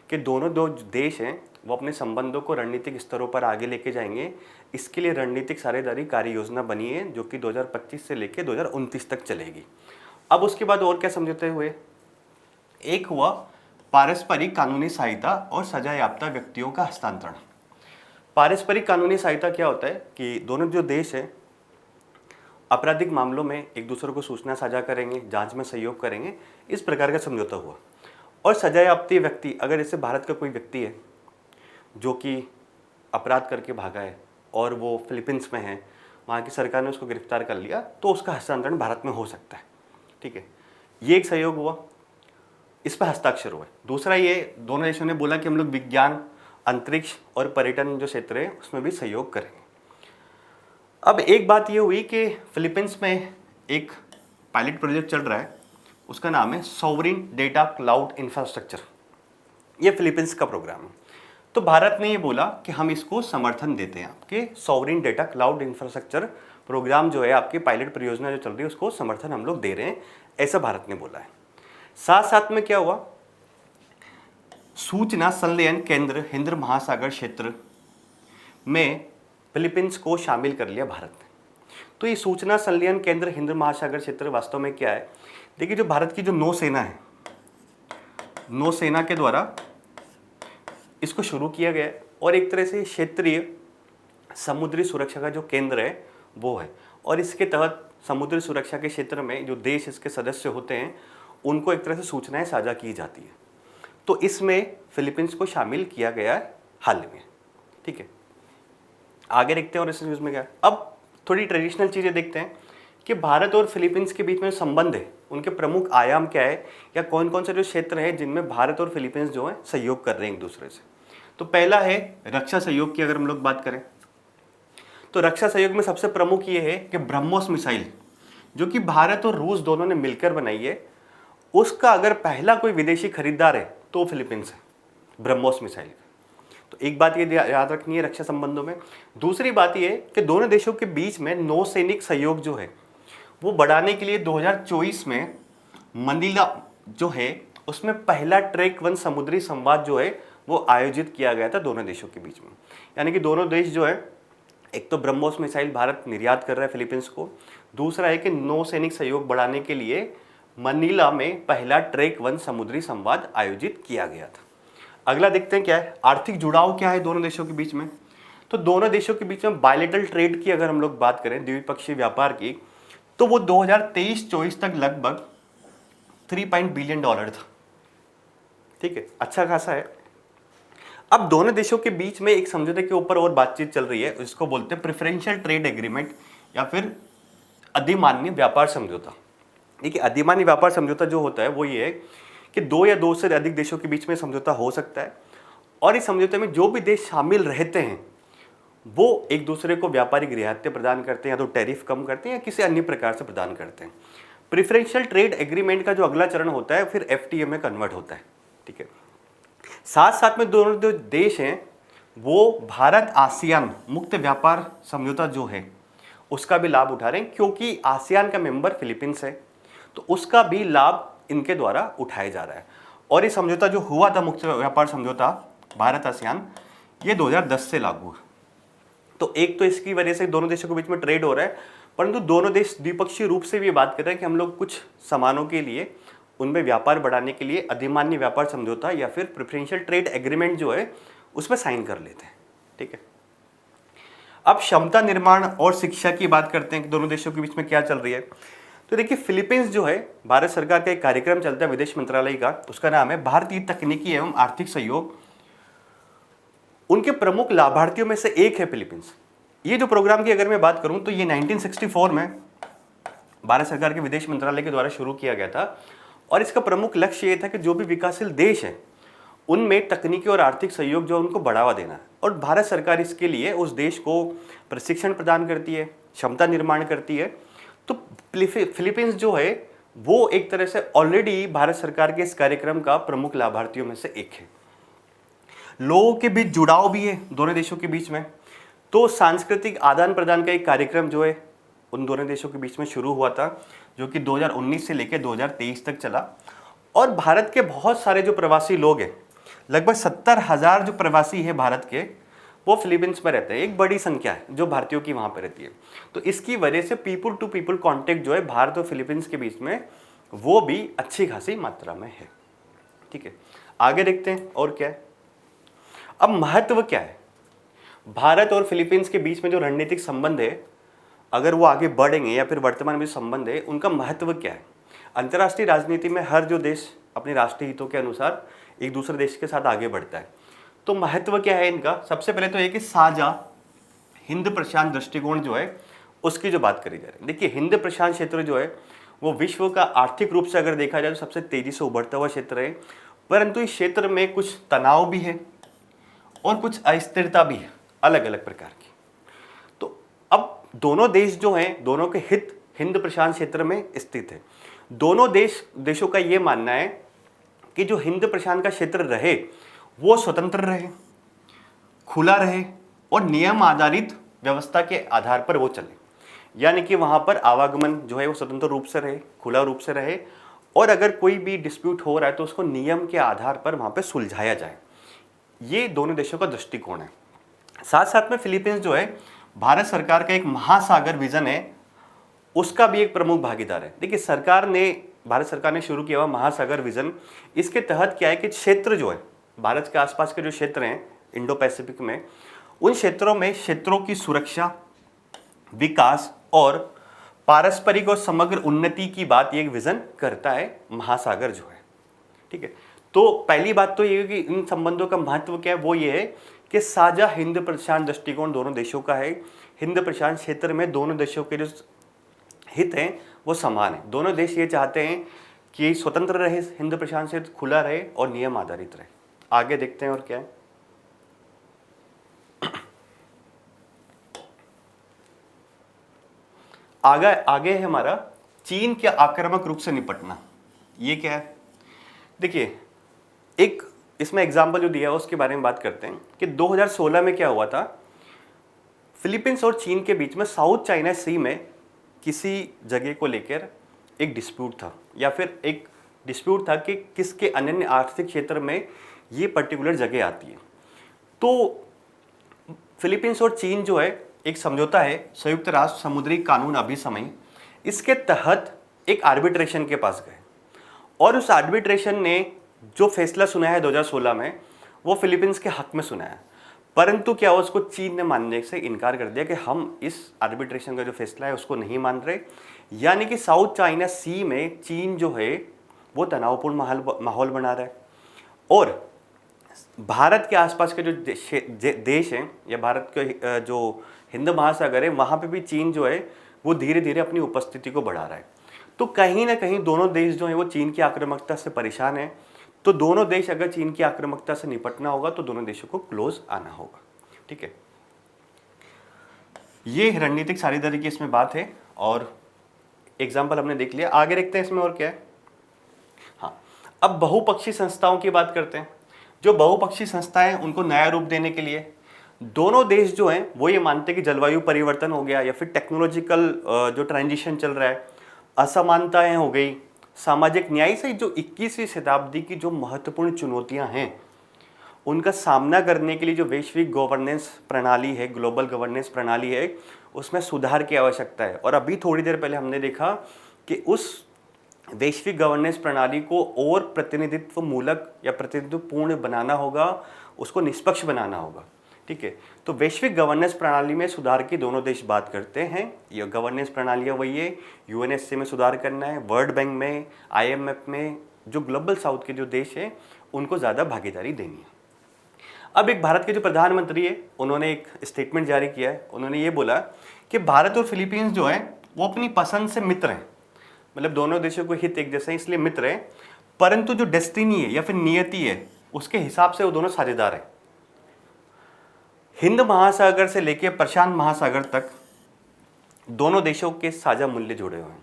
कि दोनों दो देश हैं वो अपने संबंधों को रणनीतिक स्तरों पर आगे लेके जाएंगे। इसके लिए रणनीतिक साझेदारी कार्य योजना बनी है जो कि 2025 से लेकर 2029 तक चलेगी। अब उसके बाद और क्या समझौते हुए, एक हुआ पारस्परिक कानूनी सहायता और सजा याफ्ता व्यक्तियों का हस्तांतरण। पारस्परिक कानूनी सहायता क्या होता है कि दोनों जो देश हैं आपराधिक मामलों में एक दूसरे को सूचना साझा करेंगे, जांच में सहयोग करेंगे, इस प्रकार का समझौता हुआ। और सजायाफ्ती व्यक्ति, अगर जैसे भारत का कोई व्यक्ति है जो कि अपराध करके भागा है और वो फिलीपींस में है, वहाँ की सरकार ने उसको गिरफ्तार कर लिया तो उसका हस्तांतरण भारत में हो सकता है, ठीक है। ये एक सहयोग हुआ, इस पर हस्ताक्षर हुआ। दूसरा ये दोनों देशों ने बोला कि हम लोग विज्ञान, अंतरिक्ष और पर्यटन जो क्षेत्र है उसमें भी सहयोग करेंगे। अब एक बात ये हुई कि फिलीपींस में एक पायलट प्रोजेक्ट चल रहा है, उसका नाम है सॉवरिन डेटा क्लाउड इंफ्रास्ट्रक्चर। ये फिलीपींस का प्रोग्राम है। तो भारत ने ये बोला कि हम इसको समर्थन देते हैं, आपके sovereign data cloud infrastructure program जो है, आपकी पायलट परियोजना जो चल रही है उसको समर्थन हम लोग दे रहे हैं, ऐसा भारत ने बोला है। साथ साथ में क्या हुआ, सूचना संलयन केंद्र हिंद महासागर क्षेत्र में फिलीपींस को शामिल कर लिया भारत ने। तो ये सूचना संलयन केंद्र हिंद महासागर क्षेत्र वास्तव में क्या है? देखिए, जो भारत की जो नौसेना है, नौसेना के द्वारा इसको शुरू किया गया है और एक तरह से क्षेत्रीय समुद्री सुरक्षा का जो केंद्र है वो है। और इसके तहत समुद्री सुरक्षा के क्षेत्र में जो देश इसके सदस्य होते हैं उनको एक तरह से सूचनाएं साझा की जाती है। तो इसमें फिलीपींस को शामिल किया गया है हाल में। ठीक है, आगे देखते हैं और इस न्यूज़ में क्या है। अब थोड़ी ट्रेडिशनल चीज़ें देखते हैं कि भारत और फिलीपींस के बीच में संबंध है, उनके प्रमुख आयाम क्या है, या कौन कौन से जो क्षेत्र हैं जिनमें भारत और फिलीपींस जो है सहयोग कर रहे हैं एक दूसरे से। तो पहला है रक्षा सहयोग की। अगर हम लोग बात करें तो रक्षा सहयोग में सबसे प्रमुख ये है कि ब्रह्मोस मिसाइल जो कि भारत और रूस दोनों ने मिलकर बनाई है, उसका अगर पहला कोई विदेशी खरीदार है तो फिलीपींस है, ब्रह्मोस मिसाइल। तो एक बात ये याद रखनी है रक्षा संबंधों में। दूसरी बात ये है कि दोनों देशों के बीच में नौसैनिक सहयोग जो है वो बढ़ाने के लिए 2024 में मनीला जो है उसमें पहला ट्रैक 1 समुद्री संवाद जो है वो आयोजित किया गया था दोनों देशों के बीच में। यानी कि दोनों देश जो है, एक तो ब्रह्मोस मिसाइल भारत निर्यात कर रहा है फिलीपींस को, दूसरा है कि नौसैनिक सहयोग बढ़ाने के लिए मनीला में पहला ट्रैक 1 समुद्री संवाद आयोजित किया गया था। अगला देखते हैं क्या है, आर्थिक जुड़ाव क्या है दोनों देशों के बीच में। तो दोनों देशों के बीच में बायलैटरल ट्रेड की अगर हम लोग बात करें, द्विपक्षीय व्यापार की, तो वो 2023-24 तक लगभग $3 बिलियन था। ठीक है, अच्छा खासा है। अब दोनों देशों के बीच में एक समझौते के ऊपर और बातचीत चल रही है, इसको बोलते हैं प्रेफरेंशियल ट्रेड एग्रीमेंट या फिर अधिमान्य व्यापार समझौता। देखिए, अधिमान्य व्यापार समझौता जो होता है वो ये है कि 2 या 2 से अधिक देशों के बीच में समझौता हो सकता है और इस समझौते में जो भी देश शामिल रहते हैं वो एक दूसरे को व्यापारिक रियायतें प्रदान करते हैं, या तो टैरिफ कम करते हैं या किसी अन्य प्रकार से प्रदान करते हैं। प्रेफरेंशियल ट्रेड एग्रीमेंट का जो अगला चरण होता है फिर FTA में कन्वर्ट होता है। ठीक है, साथ साथ में दोनों जो देश हैं वो भारत आसियान मुक्त व्यापार समझौता जो है उसका भी लाभ उठा रहे हैं, क्योंकि आसियान का मेंबर फिलीपींस है तो उसका भी लाभ इनके द्वारा उठाया जा रहा है। और ये समझौता जो हुआ था मुक्त व्यापार समझौता भारत आसियान, ये 2010 से लागू है। तो एक तो इसकी वजह से दोनों देशों के बीच में ट्रेड हो रहा है, परंतु दोनों देश द्विपक्षीय रूप से भी बात कर रहे हैं कि हम लोग कुछ सामानों के लिए उनमें व्यापार बढ़ाने के लिए अधिमान्य व्यापार समझौता या फिर प्रेफरेंशियल ट्रेड एग्रीमेंट जो है उसमें साइन कर लेते हैं। ठीक है, अब क्षमता निर्माण और शिक्षा की बात करते हैं कि दोनों देशों के बीच में क्या चल रही है। तो देखिए, फिलीपींस जो है, भारत सरकार का एक कार्यक्रम चलता है विदेश मंत्रालय का, उसका नाम है भारतीय तकनीकी एवं आर्थिक सहयोग। उनके प्रमुख लाभार्थियों में से एक है फिलीपींस। ये जो प्रोग्राम की अगर मैं बात करूं तो ये 1964 में भारत सरकार के विदेश मंत्रालय के द्वारा शुरू किया गया था और इसका प्रमुख लक्ष्य ये था कि जो भी विकासशील देश हैं उनमें तकनीकी और आर्थिक सहयोग जो उनको बढ़ावा देना है। और भारत सरकार इसके लिए उस देश को प्रशिक्षण प्रदान करती है, क्षमता निर्माण करती है। तो फिलीपींस जो है वो एक तरह से ऑलरेडी भारत सरकार के इस कार्यक्रम का प्रमुख लाभार्थियों में से एक है। लोगों के बीच जुड़ाव भी है दोनों देशों के बीच में। तो सांस्कृतिक आदान प्रदान का एक कार्यक्रम जो है उन दोनों देशों के बीच में शुरू हुआ था, जो कि 2019 से लेकर 2023 तक चला। और भारत के बहुत सारे जो प्रवासी लोग हैं, लगभग 70,000 जो प्रवासी है भारत के, वो फिलीपींस में रहते हैं। एक बड़ी संख्या है जो भारतीयों की वहाँ पर रहती है। तो इसकी वजह से पीपल टू पीपल कॉन्टेक्ट जो है भारत और फिलीपींस के बीच में वो भी अच्छी खासी मात्रा में है। ठीक है, आगे देखते हैं और क्या है। अब महत्व क्या है, भारत और फिलीपींस के बीच में जो रणनीतिक संबंध है, अगर वो आगे बढ़ेंगे या फिर वर्तमान में संबंध है, उनका महत्व क्या है। अंतर्राष्ट्रीय राजनीति में हर जो देश अपने राष्ट्रीय हितों के अनुसार एक दूसरे देश के साथ आगे बढ़ता है। तो महत्व क्या है इनका, सबसे पहले तो ये कि साझा हिंद प्रशांत दृष्टिकोण जो है उसकी जो बात करी जा रही है। देखिए, हिंद प्रशांत क्षेत्र जो है वो विश्व का आर्थिक रूप से अगर देखा जाए तो सबसे तेजी से उभरता हुआ क्षेत्र है, परंतु इस क्षेत्र में कुछ तनाव भी है और कुछ अस्थिरता भी है अलग अलग प्रकार की। तो अब दोनों देश जो हैं, दोनों के हित हिंद प्रशांत क्षेत्र में स्थित है। दोनों देशों का ये मानना है कि जो हिंद प्रशांत का क्षेत्र रहे वो स्वतंत्र रहे, खुला रहे और नियम आधारित व्यवस्था के आधार पर वो चले। यानी कि वहाँ पर आवागमन जो है वो स्वतंत्र रूप से रहे, खुला रूप से रहे, और अगर कोई भी डिस्प्यूट हो रहा है तो उसको नियम के आधार पर वहाँ पे सुलझाया जाए। ये दोनों देशों का दृष्टिकोण है। साथ साथ में फिलीपींस जो है भारत सरकार का एक महासागर विजन है, उसका भी एक प्रमुख भागीदार है। देखिए भारत सरकार ने शुरू किया हुआ महासागर विजन, इसके तहत क्या है कि क्षेत्र जो है भारत के आसपास के जो क्षेत्र हैं इंडो पैसिफिक में, उन क्षेत्रों की सुरक्षा, विकास और पारस्परिक और समग्र उन्नति की बात ये एक विजन करता है महासागर जो है। ठीक है, तो पहली बात तो ये है कि इन संबंधों का महत्व क्या है, वो ये है कि साझा हिंद प्रशांत दृष्टिकोण दोनों देशों का है। हिंद प्रशांत क्षेत्र में दोनों देशों के जो हित हैं वो समान है। दोनों देश ये चाहते हैं कि स्वतंत्र रहे हिंद प्रशांत क्षेत्र, खुला रहे और नियम आधारित रहे। आगे देखते हैं और क्या है। आगे है हमारा चीन के आक्रामक रूप से निपटना। ये क्या है, देखिए एक इसमें एग्जाम्पल जो दिया है उसके बारे में बात करते हैं कि 2016 में क्या हुआ था। फिलीपींस और चीन के बीच में साउथ चाइना सी में किसी जगह को लेकर एक डिस्प्यूट था, या फिर एक डिस्प्यूट था कि किसके अनन्य आर्थिक क्षेत्र में ये पर्टिकुलर जगह आती है। तो फिलीपींस और चीन जो है एक समझौता है, संयुक्त राष्ट्र समुद्री कानून अभिसमय, इसके तहत एक आर्बिट्रेशन के पास गए और उस आर्बिट्रेशन ने जो फैसला सुनाया है 2016 में वो फिलीपींस के हक में सुनाया, परंतु क्या उसको चीन ने मानने से इनकार कर दिया कि हम इस आर्बिट्रेशन का जो फैसला है उसको नहीं मान रहे। यानी कि साउथ चाइना सी में चीन जो है वो तनावपूर्ण माहौल बना रहा है और भारत के आसपास के जो देश हैं या भारत के जो हिंद महासागर है वहाँ पे भी चीन जो है वो धीरे धीरे अपनी उपस्थिति को बढ़ा रहा है। तो कहीं ना कहीं दोनों देश जो है वो चीन की आक्रामकता से परेशान है। तो दोनों देश अगर चीन की आक्रामकता से निपटना होगा तो दोनों देशों को क्लोज आना होगा। ठीक है, ये रणनीतिक साझेदारी की इसमें बात है और एग्जाम्पल हमने देख लिया। आगे देखते हैं इसमें और क्या है। हाँ, अब बहुपक्षीय संस्थाओं की बात करते हैं। जो बहुपक्षीय संस्थाएं उनको नया रूप देने के लिए दोनों देश जो हैं वो ये मानते हैं कि जलवायु परिवर्तन हो गया या फिर टेक्नोलॉजिकल जो ट्रांजिशन चल रहा है, असमानताएं हो गई, सामाजिक न्याय से जो 21वीं शताब्दी की जो महत्वपूर्ण चुनौतियां हैं उनका सामना करने के लिए जो वैश्विक गवर्नेंस प्रणाली है, ग्लोबल गवर्नेंस प्रणाली है, उसमें सुधार की आवश्यकता है। और अभी थोड़ी देर पहले हमने देखा कि उस वैश्विक गवर्नेंस प्रणाली को और प्रतिनिधित्व मूलक या प्रतिनिधित्वपूर्ण बनाना होगा, उसको निष्पक्ष बनाना होगा। ठीक है, तो वैश्विक गवर्नेंस प्रणाली में सुधार की दोनों देश बात करते हैं। ये गवर्नेंस प्रणालियाँ वही है, यूएनएससी में सुधार करना है, वर्ल्ड बैंक में, आईएमएफ में, जो ग्लोबल साउथ के जो देश हैं उनको ज़्यादा भागीदारी देनी है। अब एक भारत के जो प्रधानमंत्री है उन्होंने एक स्टेटमेंट जारी किया है। उन्होंने ये बोला कि भारत और फिलीपींस जो है वो अपनी पसंद से मित्र हैं, मतलब दोनों देशों को हित एक जैसे हैं इसलिए मित्र हैं, परंतु जो डेस्टिनी है या फिर नियति है उसके हिसाब से वो दोनों साझेदार हैं। हिंद महासागर से लेकर प्रशांत महासागर तक दोनों देशों के साझा मूल्य जुड़े हुए हैं।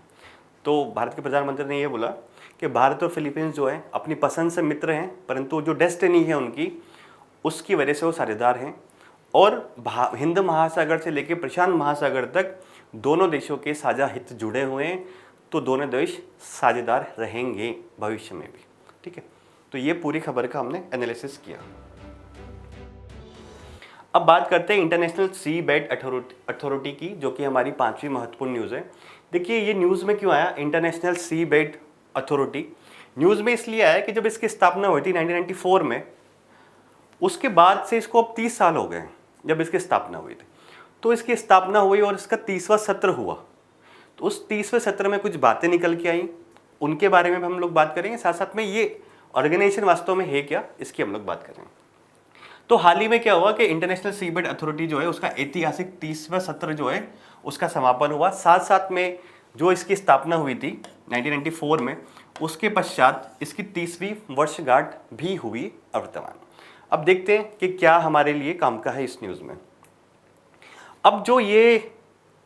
तो भारत के प्रधानमंत्री ने यह बोला कि भारत और फिलीपींस जो है अपनी पसंद से मित्र हैं, परंतु जो डेस्टिनी है उनकी उसकी वजह से वो साझेदार हैं। और हिंद महासागर से लेकर प्रशांत महासागर तक दोनों देशों के साझा हित जुड़े हुए हैं, तो दोनों देश साझेदार रहेंगे भविष्य में भी। ठीक है, तो ये पूरी खबर का हमने एनालिसिस किया। अब बात करते हैं इंटरनेशनल सी बेड अथॉरिटी की, जो कि हमारी 5वीं महत्वपूर्ण न्यूज़ है। देखिए ये न्यूज़ में क्यों आया इंटरनेशनल सी बेड अथॉरिटी? न्यूज़ में इसलिए आया कि जब इसकी स्थापना हुई थी 1994 में, उसके बाद से इसको अब 30 साल हो गए जब इसकी स्थापना हुई थी। तो इसकी स्थापना हुई और इसका 30वां सत्र हुआ, तो उस 30वें सत्र में कुछ बातें निकल के आई, उनके बारे में भी हम लोग बात करेंगे। साथ साथ में ये ऑर्गेनाइजेशन वास्तव में है क्या, इसकी हम लोग बात करेंगे। तो हाल ही में क्या हुआ कि इंटरनेशनल सी बेड अथॉरिटी जो है उसका ऐतिहासिक 30वां सत्र जो है उसका समापन हुआ। साथ साथ में जो इसकी स्थापना हुई थी 1994 में, उसके पश्चात इसकी 30वीं वर्षगांठ भी हुई वर्तमान। अब देखते हैं कि क्या हमारे लिए काम का है इस न्यूज़ में। अब जो ये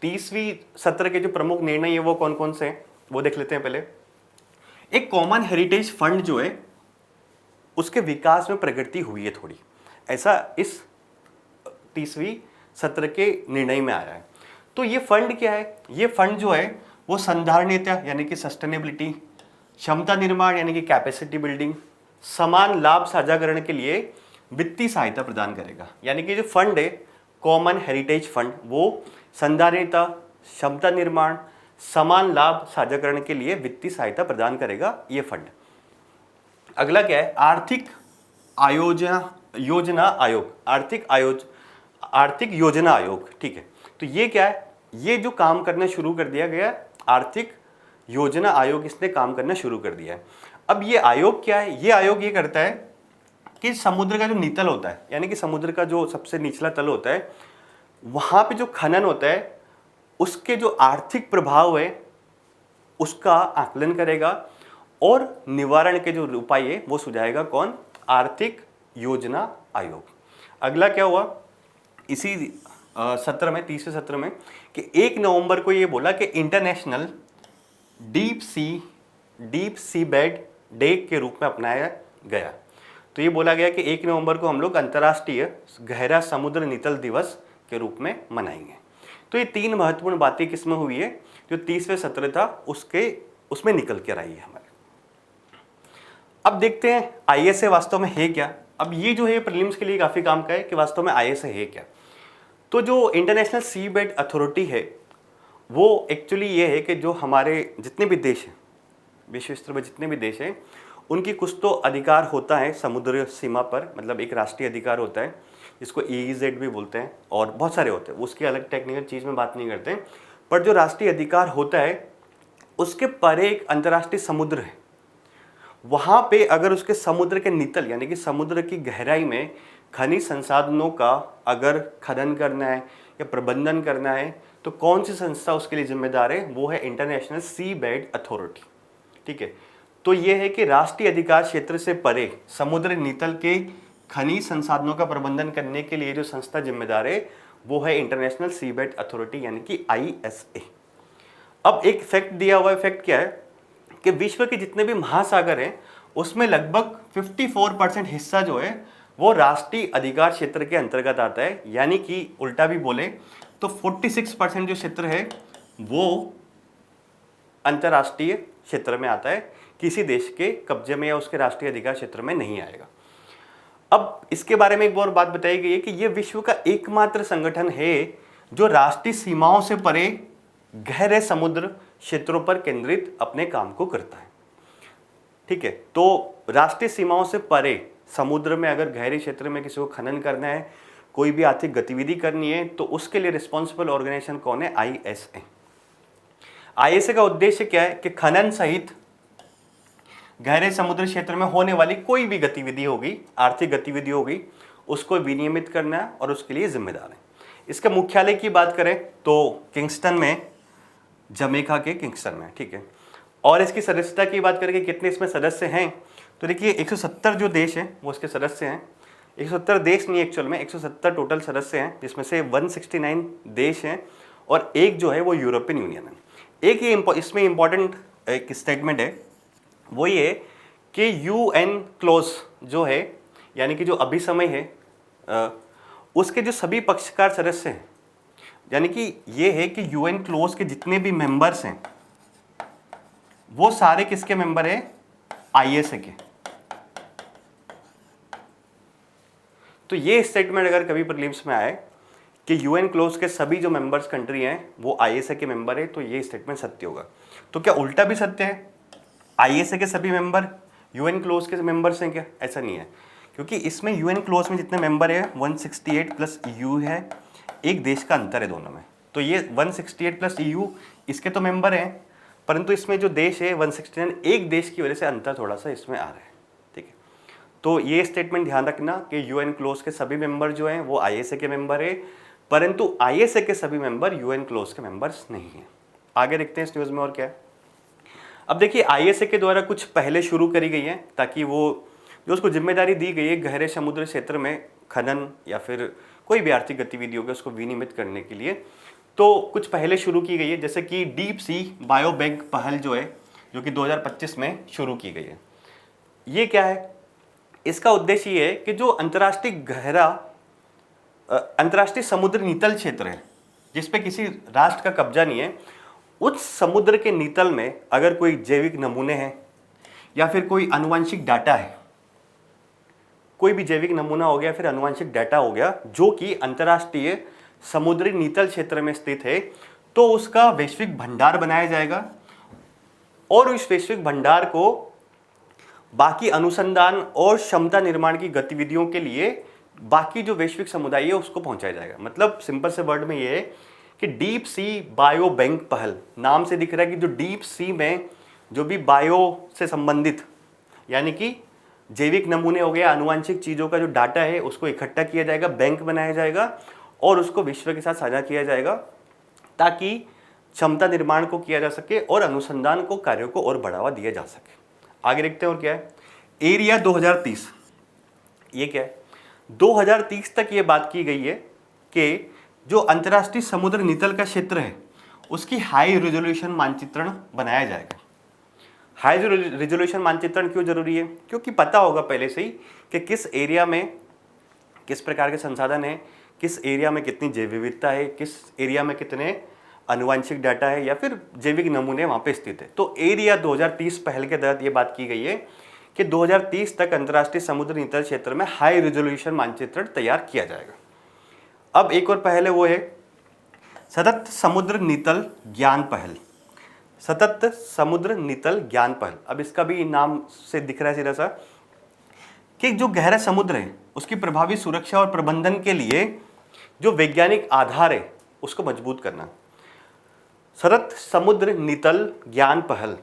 30वीं सत्र के जो प्रमुख निर्णय है वो कौन कौन से हैं वो देख लेते हैं। पहले एक कॉमन हेरिटेज फंड जो है उसके विकास में प्रगति हुई है थोड़ी, ऐसा इस 30वीं सत्र के निर्णय में आया है। तो ये फंड क्या है? ये फंड जो है वो संधारणीयता यानी कि सस्टेनेबिलिटी, क्षमता निर्माण यानी कि कैपेसिटी बिल्डिंग, समान लाभ साझाकरण के लिए वित्तीय सहायता प्रदान करेगा। यानी कि जो फंड है कॉमन हेरिटेज फंड, वो संधारिता, क्षमता निर्माण, समान लाभ साझाकरण के लिए वित्तीय सहायता प्रदान करेगा ये फंड। अगला क्या है, आर्थिक योजना आयोग, आर्थिक योजना आयोग। ठीक है, तो ये क्या है, ये जो काम करना शुरू कर दिया गया, आर्थिक योजना आयोग इसने काम करना शुरू कर दिया है। अब ये आयोग क्या है, ये आयोग ये करता है कि समुद्र का जो नीतल होता है, यानी कि समुद्र का जो सबसे निचला तल होता है, वहां पे जो खनन होता है उसके जो आर्थिक प्रभाव है उसका आकलन करेगा और निवारण के जो उपाय है वो सुझाएगा कौन, आर्थिक योजना आयोग। अगला क्या हुआ इसी सत्र में, तीसरे सत्र में, कि 1 नवंबर को ये बोला कि international deep sea bed day के रूप में अपनाया गया। तो ये बोला गया कि 1 नवंबर को हम लोग अंतर्राष्ट्रीय गहरा समुद्र नितल दिवस के रूप में मनाएंगे। तो ये 3 महत्वपूर्ण बातें किसमें हुई है, जो 30वें सत्र था उसमें निकल कर आई है हमारे। अब देखते हैं आईएसए वास्तव में है क्या। अब ये जो है प्रीलिम्स के लिए काफ़ी काम का है कि वास्तव में आईएसए है क्या। तो जो इंटरनेशनल सी बेड अथॉरिटी है वो एक्चुअली ये है कि जो हमारे जितने भी देश हैं, विश्व स्तर पर जितने भी देश हैं, उनकी कुछ तो अधिकार होता है समुद्र सीमा पर, मतलब एक राष्ट्रीय अधिकार होता है जिसको EEZ भी बोलते हैं, और बहुत सारे होते हैं, उसकी अलग टेक्निकल चीज़ में बात नहीं करते हैं। पर जो राष्ट्रीय अधिकार होता है उसके परे एक अंतर्राष्ट्रीय समुद्र है, वहाँ पे अगर उसके समुद्र के नितल यानी कि समुद्र की गहराई में खनिज संसाधनों का अगर खनन करना है या प्रबंधन करना है तो कौन सी संस्था उसके लिए जिम्मेदार है, वो है इंटरनेशनल सी बेड अथॉरिटी। ठीक है, तो ये है कि राष्ट्रीय अधिकार क्षेत्र से परे समुद्र नितल के खनिज संसाधनों का प्रबंधन करने के लिए जो संस्था जिम्मेदार है वो है इंटरनेशनल सी बेड अथॉरिटी यानी कि ISA। अब एक फैक्ट दिया हुआ है, फैक्ट क्या है कि विश्व के जितने भी महासागर हैं उसमें लगभग 54% हिस्सा जो है वो राष्ट्रीय अधिकार क्षेत्र के अंतर्गत आता है। यानी कि उल्टा भी बोले तो 46% जो क्षेत्र है वो अंतर्राष्ट्रीय क्षेत्र में आता है, किसी देश के कब्जे में या उसके राष्ट्रीय अधिकार क्षेत्र में नहीं आएगा। अब इसके बारे में एक और बात बताई गई है कि यह विश्व का एकमात्र संगठन है जो राष्ट्रीय सीमाओं से परे गहरे समुद्र क्षेत्रों पर केंद्रित अपने काम को करता है। ठीक है, तो राष्ट्रीय सीमाओं से परे समुद्र में अगर गहरे क्षेत्र में किसी को खनन करना है, कोई भी आर्थिक गतिविधि करनी है, तो उसके लिए रिस्पॉन्सिबल ऑर्गेनाइजेशन कौन है, ISA। ISA का उद्देश्य क्या है कि खनन सहित गहरे समुद्र क्षेत्र में होने वाली कोई भी गतिविधि होगी, आर्थिक गतिविधि होगी, उसको विनियमित करना है और उसके लिए जिम्मेदार है। इसका मुख्यालय की बात करें तो किंगस्टन में, जमैका के किंगस्टन में। ठीक है, और इसकी सदस्यता की बात करें कि कितने इसमें सदस्य हैं, तो देखिए 170 जो देश हैं वो इसके सदस्य हैं। 170 देश नहीं, एक्चुअल में 170 टोटल सदस्य हैं, जिसमें से 169 देश हैं और एक जो है वो यूरोपियन यूनियन है। एक ये इसमें इम्पॉर्टेंट एक स्टेटमेंट है, वो ये कि UN क्लोज जो है, यानी कि जो अभिसमय है, उसके जो सभी पक्षकार सदस्य हैं, यानी कि ये है कि UN क्लोज के जितने भी मेंबर्स हैं वो सारे किसके मेंबर हैं, ISA के। तो ये स्टेटमेंट अगर कभी प्रीलिम्स में आए कि UN क्लोज के सभी जो मेंबर्स कंट्री हैं वो ISA के मेंबर है, तो ये स्टेटमेंट सत्य होगा। तो क्या उल्टा भी सत्य है, ISA के सभी मेंबर UN क्लोज के मेंबर्स हैं क्या? ऐसा नहीं है, क्योंकि इसमें UN क्लोज में जितने मेंबर है 168 प्लस EU है, एक देश का अंतर है दोनों में। तो ये 168 प्लस EU इसके तो मेंबर हैं, परंतु इसमें जो देश है 169, एक देश की वजह से अंतर थोड़ा सा इसमें आ रहा है। ठीक है, तो ये स्टेटमेंट ध्यान रखना कि UN क्लोज के सभी मेंबर जो हैं वो ISA के मेंबर है, परंतु ISA के सभी मेंबर UN क्लोज के मेंबर्स नहीं हैं। आगे देखते हैं इस न्यूज़ में और क्या है। अब देखिए ISA के द्वारा कुछ पहले शुरू करी गई है ताकि वो जो उसको जिम्मेदारी दी गई है गहरे समुद्र क्षेत्र में खनन या फिर कोई भी आर्थिक गतिविधि होगी उसको विनियमित करने के लिए, तो कुछ पहले शुरू की गई है, जैसे कि डीप सी बायो बैंक पहल जो है, जो कि 2025 में शुरू की गई है। ये क्या है, इसका उद्देश्य ये है कि जो अंतर्राष्ट्रीय समुद्र नितल क्षेत्र है जिस पे किसी राष्ट्र का कब्जा नहीं है, उस समुद्र के नितल में अगर कोई जैविक नमूने हैं या फिर कोई आनुवंशिक डाटा है, कोई भी जैविक नमूना हो गया फिर आनुवंशिक डाटा हो गया जो कि अंतर्राष्ट्रीय समुद्री नीतल क्षेत्र में स्थित है, तो उसका वैश्विक भंडार बनाया जाएगा और उस वैश्विक भंडार को बाकी अनुसंधान और क्षमता निर्माण की गतिविधियों के लिए बाकी जो वैश्विक समुदाय है उसको पहुंचाया जाएगा। मतलब सिंपल से वर्ड में ये है कि डीप सी बायो बैंक पहल, नाम से दिख रहा है कि जो डीप सी में जो भी बायो से संबंधित यानी कि जैविक नमूने हो गए, आनुवंशिक चीज़ों का जो डाटा है उसको इकट्ठा किया जाएगा, बैंक बनाया जाएगा और उसको विश्व के साथ साझा किया जाएगा ताकि क्षमता निर्माण को किया जा सके और अनुसंधान को कार्यों को और बढ़ावा दिया जा सके। आगे देखते हैं और क्या है एरिया 2030। ये क्या है 2030 तक ये बात की गई है कि जो अंतर्राष्ट्रीय समुद्र नितल का क्षेत्र है उसकी हाई रेजोल्यूशन मानचित्रण बनाया जाएगा। हाई रेजोल्यूशन मानचित्रण क्यों जरूरी है? क्योंकि पता होगा पहले से ही कि किस एरिया में किस प्रकार के संसाधन है, किस एरिया में कितनी जैव विविधता है, किस एरिया में कितने आनुवंशिक डाटा है या फिर जैविक नमूने वहाँ पे स्थित है। तो एरिया 2030 पहल के तहत ये बात की गई है कि 2030 तक अंतर्राष्ट्रीय समुद्र नितल क्षेत्र में हाई रेजोल्यूशन मानचित्रण तैयार किया जाएगा। अब एक और पहल है वो है सतत समुद्र नितल ज्ञान पहल। सतत समुद्र नितल ज्ञान पहल, अब इसका भी नाम से दिख रहा है सीधा सा कि जो गहरा समुद्र है उसकी प्रभावी सुरक्षा और प्रबंधन के लिए जो वैज्ञानिक आधार है उसको मजबूत करना। सतत समुद्र नितल ज्ञान पहल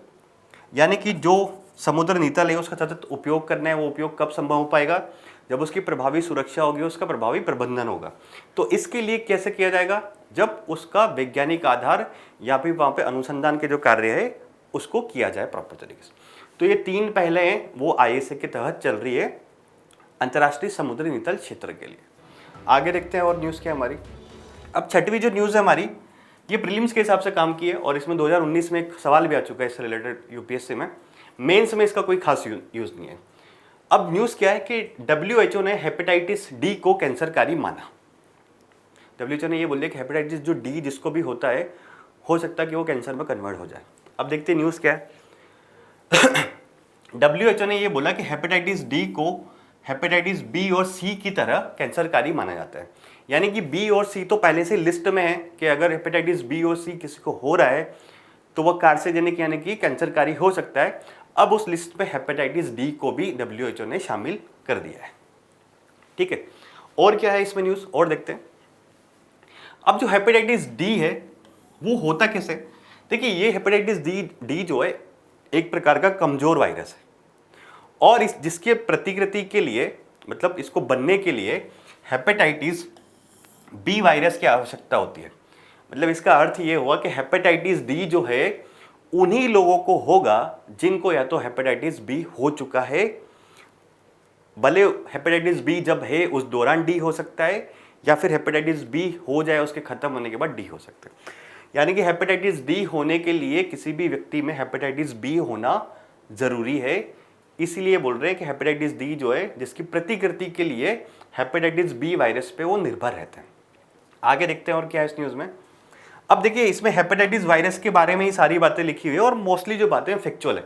यानी कि जो समुद्र नितल है उसका सतत उपयोग करना है। वो उपयोग कब संभव हो पाएगा? जब उसकी प्रभावी सुरक्षा होगी, उसका प्रभावी प्रबंधन होगा। तो इसके लिए कैसे किया जाएगा? जब उसका वैज्ञानिक आधार या फिर वहाँ पे अनुसंधान के जो कार्य है उसको किया जाए प्रॉपर तरीके से। तो ये 3 पहलें हैं वो ISA के तहत चल रही है अंतर्राष्ट्रीय समुद्री नितल क्षेत्र के लिए। आगे देखते हैं और न्यूज़ क्या हमारी। अब 6वीं जो न्यूज़ है हमारी ये प्रीलिम्स के हिसाब से काम की है और इसमें 2019 में एक सवाल भी आ चुका है इससे रिलेटेड UPSC में। मेंस में इसका कोई खास यूज़ नहीं है। अब न्यूज़ क्या है कि WHO ने हेपेटाइटिस D को कैंसरकारी माना। WHO ने ये बोल दिया कि हेपेटाइटिस जो D जिसको भी होता है हो सकता है कि वो कैंसर में कन्वर्ट हो जाए। अब देखते हैं न्यूज़ क्या है। WHO ने ये बोला कि हेपेटाइटिस D को हेपेटाइटिस B और C की तरह कैंसरकारी माना जाता है। यानी कि B और C तो पहले से लिस्ट में है कि अगर हेपेटाइटिस B और C किसी को हो रहा है तो वह कार्सिनोजेनिक यानी कि कैंसरकारी हो सकता है। अब उस लिस्ट में हेपेटाइटिस D को भी WHO ने शामिल कर दिया है। ठीक है, और क्या है इसमें न्यूज़ और देखते हैं। अब जो हेपेटाइटिस D है वो होता कैसे? देखिए ये हेपेटाइटिस D जो है एक प्रकार का कमजोर वायरस है और इस जिसके प्रतिकृति के लिए मतलब इसको बनने के लिए हेपेटाइटिस B वायरस की आवश्यकता होती है। मतलब इसका अर्थ ये हुआ कि हेपेटाइटिस D जो है उन्हीं लोगों को होगा जिनको या तो हेपेटाइटिस B हो चुका है, भले हेपेटाइटिस B जब है उस दौरान D हो सकता है या फिर हेपेटाइटिस B हो जाए उसके खत्म होने के बाद D हो सकता है। यानी कि हेपेटाइटिस D होने के लिए किसी भी व्यक्ति में हेपेटाइटिस B होना जरूरी है। इसीलिए बोल रहे हैं कि हेपेटाइटिस D जो है जिसकी प्रतिकृति के लिए हेपेटाइटिस B वायरस पे वो निर्भर रहते हैं। आगे देखते हैं और क्या है इस न्यूज़ में। अब देखिए इसमें हेपेटाइटिस वायरस के बारे में ही सारी बातें लिखी हुई है और मोस्टली जो बातें फैक्चुअल है।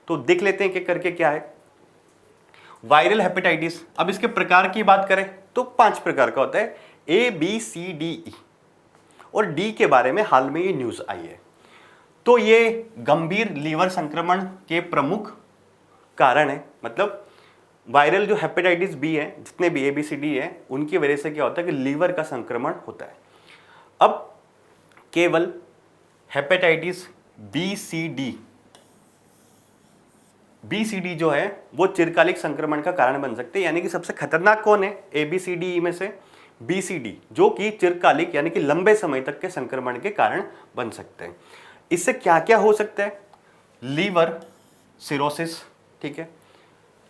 तो देख लेते हैं कि करके क्या है। वायरल हेपेटाइटिस, अब इसके प्रकार की बात करें तो 5 प्रकार का होता है ABCDE और D के बारे में हाल में ये न्यूज़ आई है। तो ये गंभीर लीवर संक्रमण के प्रमुख कारण है। मतलब वायरल जो हेपेटाइटिस B है जितने भी ABCD है उनकी वजह से क्या होता है कि लीवर का संक्रमण होता है। अब केवल हेपेटाइटिस BCD जो है वो चिरकालिक संक्रमण का कारण बन सकते हैं। यानी कि सबसे खतरनाक कौन है ABCD में से? BCD जो कि चिरकालिक यानी कि लंबे समय तक के संक्रमण के कारण बन सकते हैं। इससे क्या क्या हो सकता है? लीवर सिरोसिस, ठीक है,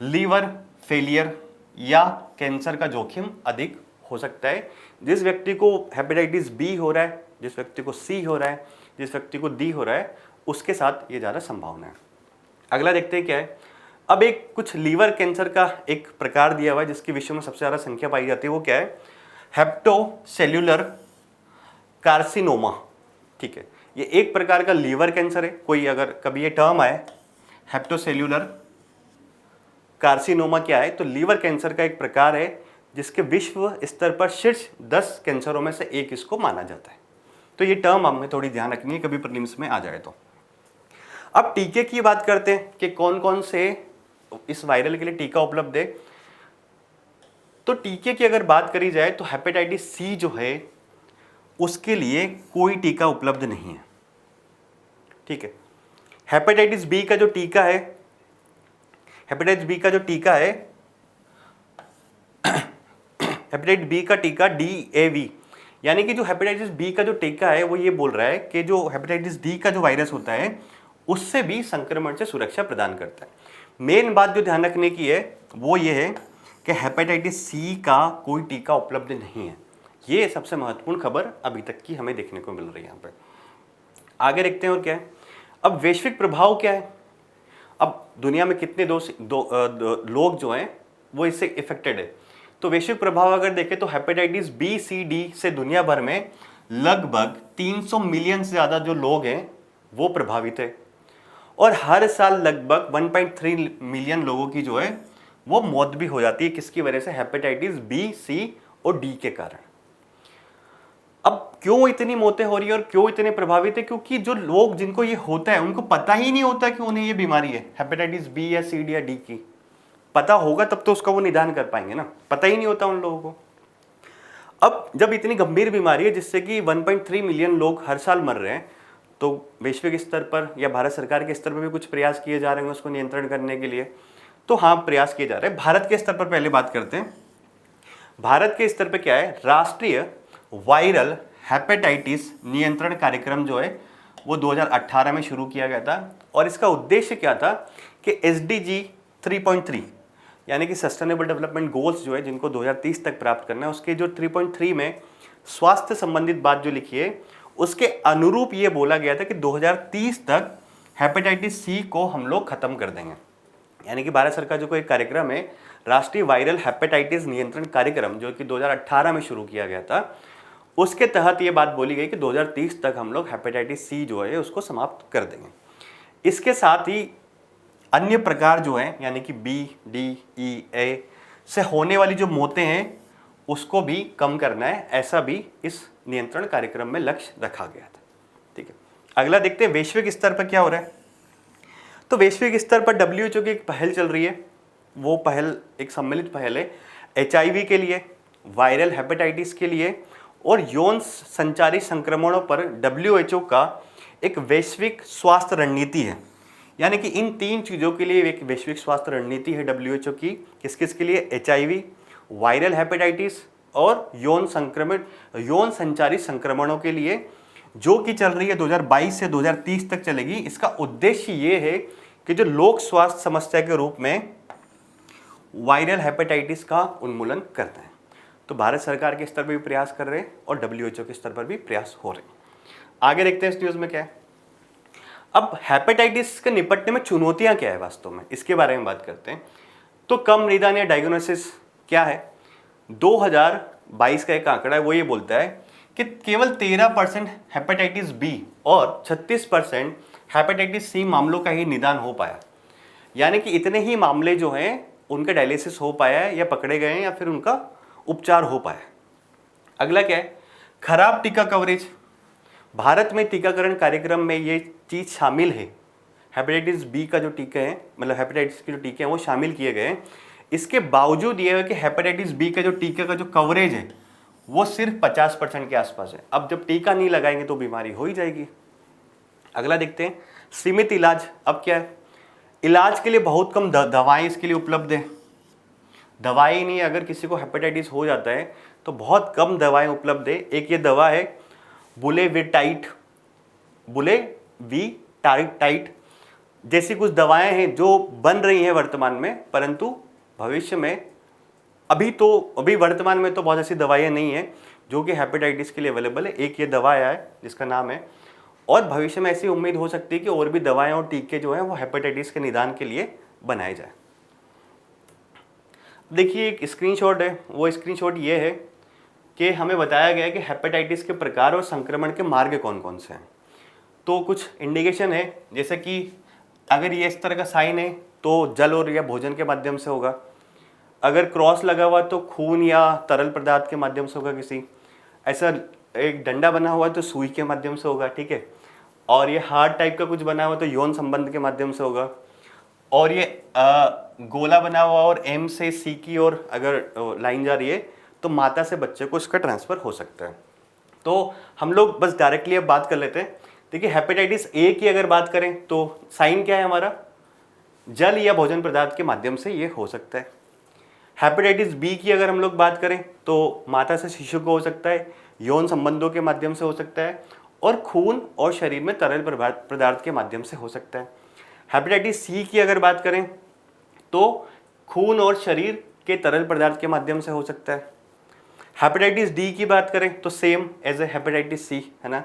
लीवर फेलियर या कैंसर का जोखिम अधिक हो सकता है। जिस व्यक्ति को हेपेटाइटिस B हो रहा है, जिस व्यक्ति को C हो रहा है, जिस व्यक्ति को D हो रहा है उसके साथ ये ज़्यादा संभावना है। अगला देखते हैं क्या है। अब एक कुछ लीवर कैंसर का एक प्रकार दिया हुआ है जिसकी विश्व में सबसे ज़्यादा संख्या पाई जाती है। वो क्या है? हेप्टोसेल्युलर कार्सिनोमा। ठीक है, ये एक प्रकार का लीवर कैंसर है। कोई अगर कभी ये टर्म आए हेप्टोसेल्युलर कार्सिनोमा क्या है? तो लीवर कैंसर का एक प्रकार है जिसके विश्व स्तर पर शीर्ष 10 कैंसरों में से एक इसको माना जाता है। तो ये टर्म हमें थोड़ी ध्यान रखनी है, कभी प्रीलिम्स में आ जाए तो। अब टीके की बात करते हैं कि कौन कौन से इस वायरल के लिए टीका उपलब्ध है। तो टीके की अगर बात करी जाए तो हेपेटाइटिस सी जो है उसके लिए कोई टीका उपलब्ध नहीं है, ठीक है। हेपेटाइटिस बी का जो टीका है, हेपेटाइटिस बी का जो टीका है, हेपेटाइटिस बी का टीका DAV, यानी कि जो हेपेटाइटिस बी का जो टीका है वो ये बोल रहा है कि जो हेपेटाइटिस डी का जो वायरस होता है उससे भी संक्रमण से सुरक्षा प्रदान करता है। मेन बात जो ध्यान रखने की है वो ये है कि हेपेटाइटिस सी का कोई टीका उपलब्ध नहीं है। ये सबसे महत्वपूर्ण खबर अभी तक की हमें देखने को मिल रही है यहाँ पे। आगे देखते हैं और क्या है। अब वैश्विक प्रभाव क्या है। अब दुनिया में कितने लोग जो हैं वो इससे इफेक्टेड है। तो वैश्विक प्रभाव अगर देखें तो हेपेटाइटिस बी सी डी से दुनिया भर में लगभग 300 मिलियन से ज़्यादा जो लोग हैं वो प्रभावित है, और हर साल लगभग 1.3 मिलियन लोगों की जो है वो मौत भी हो जाती है। किसकी वजह से? हेपेटाइटिस बी सी और डी के कारण। अब क्यों इतनी मौतें हो रही है और क्यों इतने प्रभावित है? क्योंकि जो लोग जिनको ये होता है उनको पता ही नहीं होता कि उन्हें ये बीमारी है, हेपेटाइटिस बी या सी डी या डी की। पता होगा तब तो उसका वो निदान कर पाएंगे ना, पता ही नहीं होता उन लोगों को। अब जब इतनी गंभीर बीमारी है जिससे कि 1.3 मिलियन लोग हर साल मर रहे हैं, तो वैश्विक स्तर पर या भारत सरकार के स्तर पर भी कुछ प्रयास किए जा रहे हैं उसको नियंत्रण करने के लिए। तो हाँ, प्रयास किए जा रहे हैं। भारत के स्तर पर पहले बात करते हैं। भारत के स्तर पर क्या है? राष्ट्रीय वायरल हेपेटाइटिस नियंत्रण कार्यक्रम जो है वो 2018 में शुरू किया गया था, और इसका उद्देश्य क्या था कि SDG 3.3 यानी कि सस्टेनेबल डेवलपमेंट गोल्स जो है जिनको 2030 तक प्राप्त करना है, उसके जो 3.3 में स्वास्थ्य संबंधित बात जो लिखी है उसके अनुरूप ये बोला गया था कि 2030 तक हेपेटाइटिस सी को हम लोग खत्म कर देंगे। यानी कि भारत सरकार जो कोई कार्यक्रम है, राष्ट्रीय वायरल हेपेटाइटिस नियंत्रण कार्यक्रम, जो कि 2018 में शुरू किया गया था, उसके तहत ये बात बोली गई कि 2030 तक हम लोग हेपेटाइटिस सी जो है उसको समाप्त कर देंगे। इसके साथ ही अन्य प्रकार जो हैं यानी कि B, D, E, A से होने वाली जो मौतें हैं उसको भी कम करना है, ऐसा भी इस नियंत्रण कार्यक्रम में लक्ष्य रखा गया था। ठीक है, अगला देखते हैं वैश्विक स्तर पर क्या हो रहा है। तो वैश्विक स्तर पर WHO की एक पहल चल रही है। वो पहल एक सम्मिलित पहल है HIV के लिए, वायरल हेपेटाइटिस के लिए और यौन संचारी संक्रमणों पर WHO का एक वैश्विक स्वास्थ्य रणनीति है। यानी कि इन तीन चीज़ों के लिए एक वैश्विक स्वास्थ्य रणनीति है WHO की। किस किस के लिए? HIV, वायरल हेपेटाइटिस और यौन संचारी संक्रमणों के लिए, जो कि चल रही है 2022 से 2030 तक चलेगी। इसका उद्देश्य ये है कि जो लोक स्वास्थ्य समस्या के रूप में वायरल हेपेटाइटिस का उन्मूलन करते हैं। तो भारत सरकार के स्तर पर भी प्रयास कर रहे हैं और WHO के स्तर पर भी प्रयास हो रहे हैं। आगे देखते हैं इस न्यूज़ में क्या है। अब हेपेटाइटिस के निपटने में चुनौतियां क्या है वास्तव में, इसके बारे में बात करते हैं। तो कम निदान या डायग्नोसिस क्या है? 2022 का एक आंकड़ा है, वो ये बोलता है कि केवल 13% हेपेटाइटिस बी और 36% हेपेटाइटिस सी मामलों का ही निदान हो पाया। यानी कि इतने ही मामले जो हैं उनका डायलिसिस हो पाया है या पकड़े गए हैं या फिर उनका उपचार हो पाया। अगला क्या है? खराब टीका कवरेज। भारत में टीकाकरण कार्यक्रम में ये चीज़ शामिल है। हेपेटाइटिस बी का जो टीका है, मतलब हेपेटाइटिस के जो टीके हैं वो शामिल किए गए हैं। इसके बावजूद ये है कि हेपेटाइटिस बी का जो टीका का जो कवरेज है वो सिर्फ 50% के आसपास है। अब जब टीका नहीं लगाएंगे तो बीमारी हो ही जाएगी। अगला देखते हैं सीमित इलाज। अब क्या है? इलाज के लिए बहुत कम दवाएं इसके लिए उपलब्ध है। दवाई नहीं, अगर किसी को हेपेटाइटिस हो जाता है तो बहुत कम दवाएं उपलब्ध है। एक ये दवा है बुलेवीटाइट जैसी कुछ दवाएं हैं जो बन रही हैं वर्तमान में, परंतु भविष्य में अभी वर्तमान में तो बहुत ऐसी दवाइयाँ नहीं हैं जो कि हेपेटाइटिस के लिए अवेलेबल है। एक ये दवा आया है जिसका नाम है, और भविष्य में ऐसी उम्मीद हो सकती है कि और भी दवाएं और टीके जो हैं वो हेपेटाइटिस के निदान के लिए बनाए जाए। देखिए एक स्क्रीनशॉट है, वो स्क्रीनशॉट ये है कि हमें बताया गया है कि हेपेटाइटिस के प्रकार और संक्रमण के मार्ग कौन कौन से हैं। तो कुछ इंडिकेशन है, जैसे कि अगर ये इस तरह का साइन है तो जल और या भोजन के माध्यम से होगा। अगर क्रॉस लगा हुआ तो खून या तरल पदार्थ के माध्यम से होगा किसी। ऐसा एक डंडा बना हुआ है तो सुई के माध्यम से होगा, ठीक है। और ये हार्ट टाइप का कुछ बना हुआ तो यौन संबंध के माध्यम से होगा। और ये गोला बना हुआ और एम से सी की ओर अगर लाइन जा रही है तो माता से बच्चे को इसका ट्रांसफर हो सकता है। तो हम लोग बस डायरेक्टली अब बात कर लेते हैं। देखिए हेपेटाइटिस ए की अगर बात करें तो साइन क्या है हमारा, जल या भोजन पदार्थ के माध्यम से ये हो सकता है। हेपेटाइटिस बी की अगर हम लोग बात करें तो माता से शिशु को हो सकता है, यौन संबंधों के माध्यम से हो सकता है, और खून और शरीर में तरल पदार्थ के माध्यम से हो सकता है। हेपेटाइटिस सी की अगर बात करें तो खून और शरीर के तरल पदार्थ के माध्यम से हो सकता है। हेपेटाइटिस डी की बात करें तो same as a hepatitis C, है ना,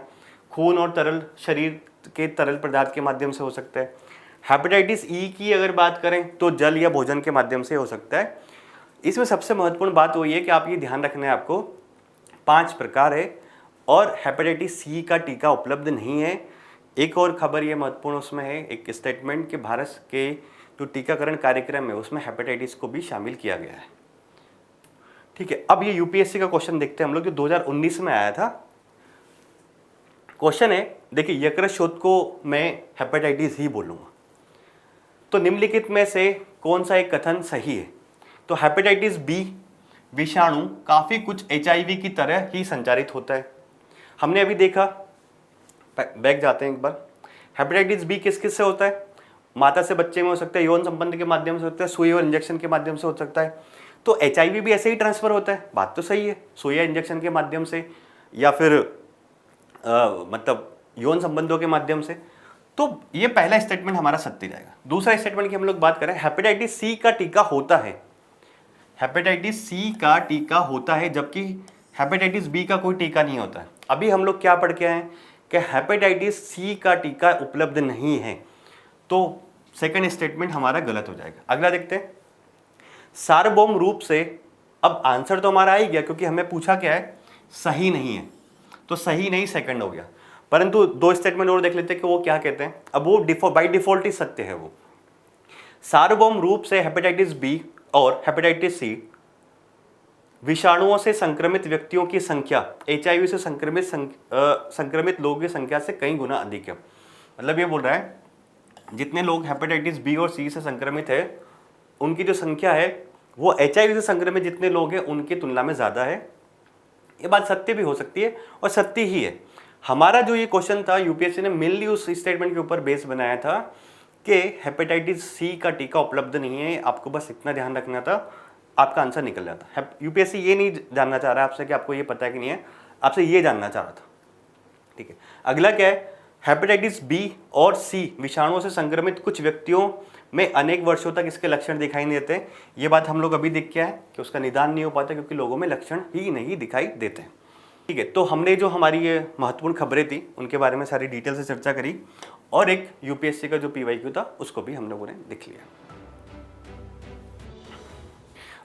खून और तरल शरीर के तरल पदार्थ के माध्यम से हो सकता है। हेपेटाइटिस ई की अगर बात करें तो जल या भोजन के माध्यम से हो सकता है। इसमें सबसे महत्वपूर्ण बात वही है कि आप ये ध्यान रखना है आपको, 5 प्रकार है और हेपेटाइटिस सी का टीका उपलब्ध नहीं है। एक और खबर ये महत्वपूर्ण उसमें है, एक स्टेटमेंट कि भारत के जो टीकाकरण कार्यक्रम है उसमें हेपेटाइटिस को भी शामिल किया गया है, ठीक है। अब ये यूपीएससी का क्वेश्चन देखते हैं हम लोग, जो 2019 में आया था। क्वेश्चन है, देखिए यकृत शोथ को मैं हेपेटाइटिस ही बोलूँगा, तो निम्नलिखित में से कौन सा एक कथन सही है। तो हेपेटाइटिस बी विषाणु काफ़ी कुछ एचआईवी की तरह ही संचारित होता है। हमने अभी देखा, बैक जाते हैं एक बार, हेपेटाइटिस बी किस किस से होता है, माता से बच्चे में हो सकता है, यौन संबंध के माध्यम से होता है, सुई और इंजेक्शन के माध्यम से हो सकता है। तो एचआईवी भी ऐसे ही ट्रांसफर होता है, बात तो सही है, सुई या इंजेक्शन के माध्यम से या फिर मतलब यौन संबंधों के माध्यम से। तो ये पहला स्टेटमेंट हमारा सत्य जाएगा। दूसरा स्टेटमेंट की हम लोग बात करें, हेपेटाइटिस सी का टीका होता है, हेपेटाइटिस सी का टीका होता है, जबकि हेपेटाइटिस बी का कोई टीका नहीं होता है। अभी हम लोग क्या पढ़ के आए कि हेपेटाइटिस सी का टीका उपलब्ध नहीं है, तो सेकंड स्टेटमेंट हमारा गलत हो जाएगा। अगला देखते हैं, सार्वभौम रूप से, अब आंसर तो हमारा आ ही गया क्योंकि हमें पूछा क्या है, सही नहीं है, तो सही नहीं सेकंड हो गया। परंतु 2 स्टेटमेंट और देख लेते हैं कि वो क्या कहते हैं। अब वो बाई डिफॉल्ट ही सत्य है। वो सार्वभौम रूप से हेपेटाइटिस बी और हेपेटाइटिस सी विषाणुओं से संक्रमित व्यक्तियों की संख्या एचआईवी से संक्रमित लोगों की संख्या से कई गुना अधिक है। मतलब ये बोल रहा है जितने लोग हेपेटाइटिस बी और सी से संक्रमित है उनकी जो संख्या है वो एचआईवी से संक्रमित जितने लोग हैं उनकी तुलना में ज़्यादा है। ये बात सत्य भी हो सकती है और सत्य ही है। हमारा जो ये क्वेश्चन था यूपीएससी ने मेनली उस स्टेटमेंट के ऊपर बेस बनाया था कि हेपेटाइटिस सी का टीका उपलब्ध नहीं है। आपको बस इतना ध्यान रखना था, आपका आंसर निकल जाता। यूपीएससी ये नहीं जानना चाह रहा आपसे कि आपको ये पता है कि नहीं है, आपसे ये जानना चाह रहा था, ठीक है। अगला क्या है, हेपेटाइटिस बी और सी विषाणुओं से संक्रमित कुछ व्यक्तियों में अनेक वर्षों तक इसके लक्षण दिखाई नहीं देते। ये बात हम लोग अभी देख के आए कि उसका निदान नहीं हो पाता क्योंकि लोगों में लक्षण ही नहीं दिखाई देते, ठीक है। तो हमने जो हमारी ये महत्वपूर्ण खबरें थी उनके बारे में सारी डिटेल से चर्चा करी और एक यूपीएससी का जो पीवाईक्यू था उसको भी हम लोगों ने देख लिया।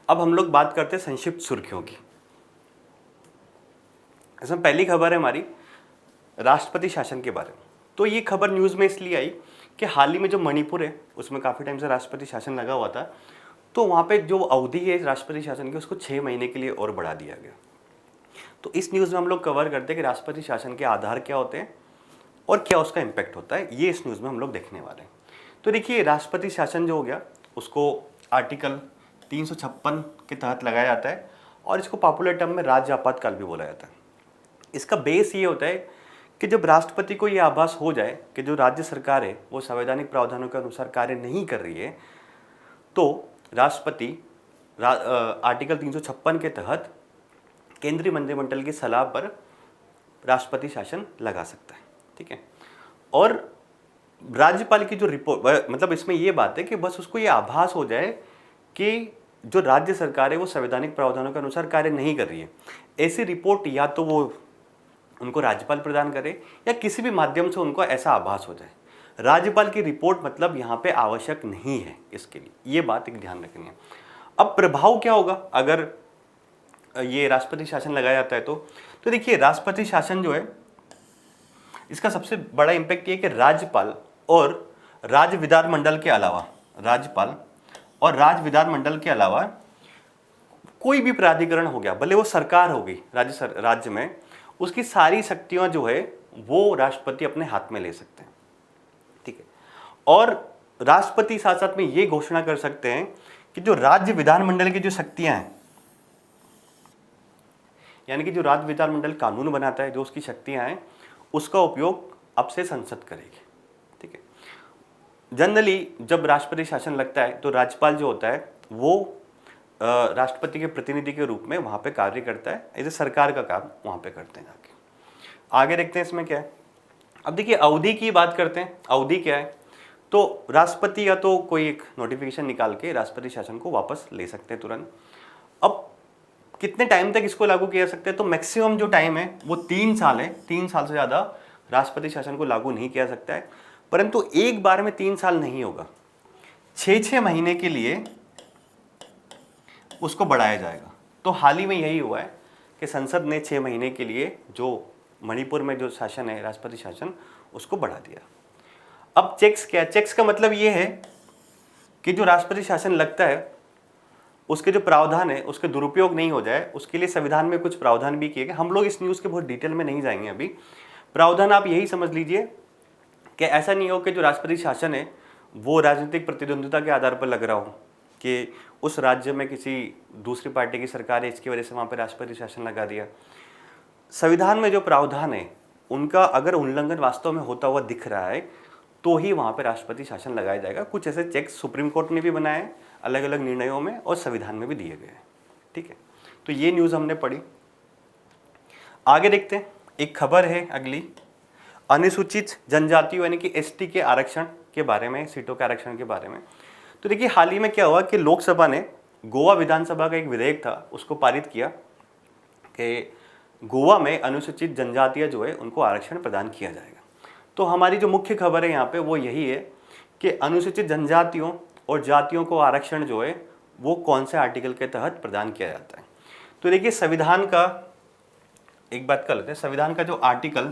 अब हम लोग बात करते हैं संक्षिप्त सुर्खियों की। इसमें पहली खबर है हमारी राष्ट्रपति शासन के बारे में। तो ये खबर न्यूज़ में इसलिए आई कि हाल ही में जो मणिपुर है उसमें काफ़ी टाइम से राष्ट्रपति शासन लगा हुआ था, तो वहाँ पे जो अवधि है राष्ट्रपति शासन की उसको 6 महीने के लिए और बढ़ा दिया गया। तो इस न्यूज़ में हम लोग कवर करते हैं कि राष्ट्रपति शासन के आधार क्या होते हैं और क्या उसका इम्पैक्ट होता है, ये इस न्यूज़ में हम लोग देखने वाले हैं। तो देखिए राष्ट्रपति शासन जो हो गया उसको आर्टिकल 356 के तहत लगाया जाता है और इसको पॉपुलर टर्म में राज्य आपातकाल भी बोला जाता है। इसका बेस ये होता है कि जब राष्ट्रपति को ये आभास हो जाए कि जो राज्य सरकार है वो संवैधानिक प्रावधानों के अनुसार कार्य नहीं कर रही है, तो राष्ट्रपति आर्टिकल 356 के तहत केंद्रीय मंत्रिमंडल की सलाह पर राष्ट्रपति शासन लगा सकता है, ठीक है। और राज्यपाल की जो रिपोर्ट, मतलब इसमें ये बात है कि बस उसको ये आभास हो जाए कि जो राज्य सरकार है वो संवैधानिक प्रावधानों के अनुसार कार्य नहीं कर रही है, ऐसी रिपोर्ट या तो वो उनको राज्यपाल प्रदान करे या किसी भी माध्यम से उनको ऐसा आभास हो जाए। राज्यपाल की रिपोर्ट मतलब यहाँ पे आवश्यक नहीं है इसके लिए, ये बात एक ध्यान रखनी है। अब प्रभाव क्या होगा अगर ये राष्ट्रपति शासन लगाया जाता है तो देखिए राष्ट्रपति शासन जो है इसका सबसे बड़ा इम्पैक्ट ये है कि राज्यपाल और राज्य विधानमंडल के अलावा राज्यपाल और राज्य विधानमंडल के अलावा कोई भी प्राधिकरण हो गया, भले वो सरकार होगी राज्य में, उसकी सारी शक्तियां जो है वो राष्ट्रपति अपने हाथ में ले सकते हैं। ठीक है। और राष्ट्रपति साथ साथ में ये घोषणा कर सकते हैं कि जो राज्य विधानमंडल की जो शक्तियां हैं, यानी कि जो राज्य विधानमंडल कानून बनाता है, जो उसकी शक्तियां हैं, उसका उपयोग अब से संसद करेगी। ठीक है। जनरली जब राष्ट्रपति शासन लगता है तो राज्यपाल जो होता है वो राष्ट्रपति के प्रतिनिधि के रूप में वहां पे कार्य करता है, ऐसे सरकार का काम वहां पे करते हैं। आगे देखते हैं इसमें क्या है। अब देखिए अवधि की बात करते हैं। अवधि क्या है, तो राष्ट्रपति या तो कोई एक नोटिफिकेशन निकाल के राष्ट्रपति शासन को वापस ले सकते हैं तुरंत। अब कितने टाइम तक इसको लागू किया जा सकता है, तो मैक्सिमम जो टाइम है वो 3 साल है। 3 साल से ज़्यादा राष्ट्रपति शासन को लागू नहीं किया सकता है, परंतु एक बार में 3 साल नहीं होगा, 6-6 महीने के लिए उसको बढ़ाया जाएगा। तो हाल ही में यही हुआ है कि संसद ने 6 महीने के लिए जो मणिपुर में जो शासन है, राष्ट्रपति शासन, उसको बढ़ा दिया। अब चेक्स क्या है? चेक्स का मतलब ये है कि जो राष्ट्रपति शासन लगता है उसके जो प्रावधान है उसके दुरुपयोग नहीं हो जाए, उसके लिए संविधान में कुछ प्रावधान भी किए गए। हम लोग इस न्यूज़ के बहुत डिटेल में नहीं जाएंगे अभी। प्रावधान आप यही समझ लीजिए कि ऐसा नहीं हो कि जो राष्ट्रपति शासन है वो राजनीतिक प्रतिद्वंद्विता के आधार पर लग रहा हो कि उस राज्य में किसी दूसरी पार्टी की सरकार है, इसकी वजह से वहाँ पर राष्ट्रपति शासन लगा दिया। संविधान में जो प्रावधान है उनका अगर उल्लंघन वास्तव में होता हुआ दिख रहा है तो ही वहाँ पर राष्ट्रपति शासन लगाया जाएगा। कुछ ऐसे चेक्स सुप्रीम कोर्ट ने भी बनाए हैं अलग अलग निर्णयों में और संविधान में भी दिए गए हैं। ठीक है, तो ये न्यूज़ हमने पढ़ी। आगे देखते हैं, एक खबर है अगली, अनुसूचित जनजातियों यानी कि एसटी के आरक्षण के बारे में, सीटों के आरक्षण के बारे में। तो देखिए हाल ही में क्या हुआ कि लोकसभा ने गोवा विधानसभा का एक विधेयक था उसको पारित किया कि गोवा में अनुसूचित जनजातियाँ जो है उनको आरक्षण प्रदान किया जाएगा। तो हमारी जो मुख्य खबर है यहाँ पे वो यही है कि अनुसूचित जनजातियों और जातियों को आरक्षण जो है वो कौन से आर्टिकल के तहत प्रदान किया जाता है। तो देखिए संविधान का एक बात कर लेते हैं, संविधान का जो आर्टिकल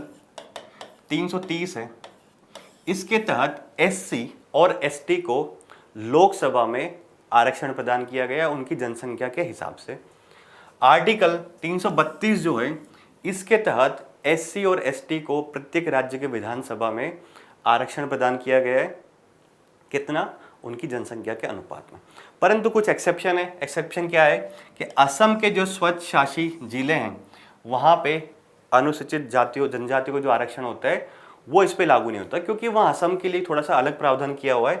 330 है इसके तहत एससी और एसटी को लोकसभा में आरक्षण प्रदान किया गया उनकी जनसंख्या के हिसाब से। आर्टिकल 332 जो है इसके तहत एससी और एसटी को प्रत्येक राज्य के विधानसभा में आरक्षण प्रदान किया गया है, कितना? उनकी जनसंख्या के अनुपात में। परंतु कुछ एक्सेप्शन है। एक्सेप्शन क्या है कि असम के जो स्वच्छ शासी जिले हैं वहाँ पे अनुसूचित जातियों जनजातियों को जो आरक्षण होता है वो इस पे लागू नहीं होता, क्योंकि वहाँ असम के लिए थोड़ा सा अलग प्रावधान किया हुआ है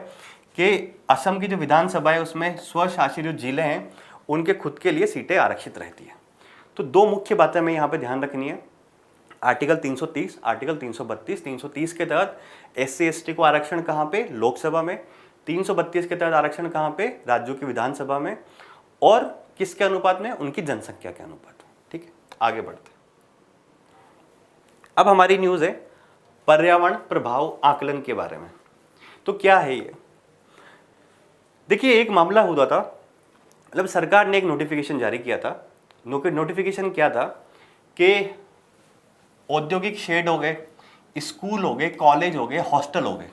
कि असम की जो विधानसभा है उसमें स्वशासी जो जिले हैं उनके खुद के लिए सीटें आरक्षित रहती हैं। तो 2 मुख्य बातें हमें यहाँ पे ध्यान रखनी है, आर्टिकल 330, आर्टिकल 332। 330 के तहत एससी एसटी को आरक्षण कहाँ पे? लोकसभा में। 332 के तहत आरक्षण कहाँ पे? राज्यों की विधानसभा में। और किसके अनुपात में? उनकी जनसंख्या के अनुपात में। ठीक है, आगे बढ़ते हैं। अब हमारी न्यूज़ है पर्यावरण प्रभाव आकलन के बारे में। तो क्या है ये? देखिए एक मामला हुआ था, मतलब सरकार ने एक नोटिफिकेशन जारी किया था। नोटिफिकेशन क्या था कि औद्योगिक शेड हो गए, स्कूल हो गए, कॉलेज हो गए, हॉस्टल हो गए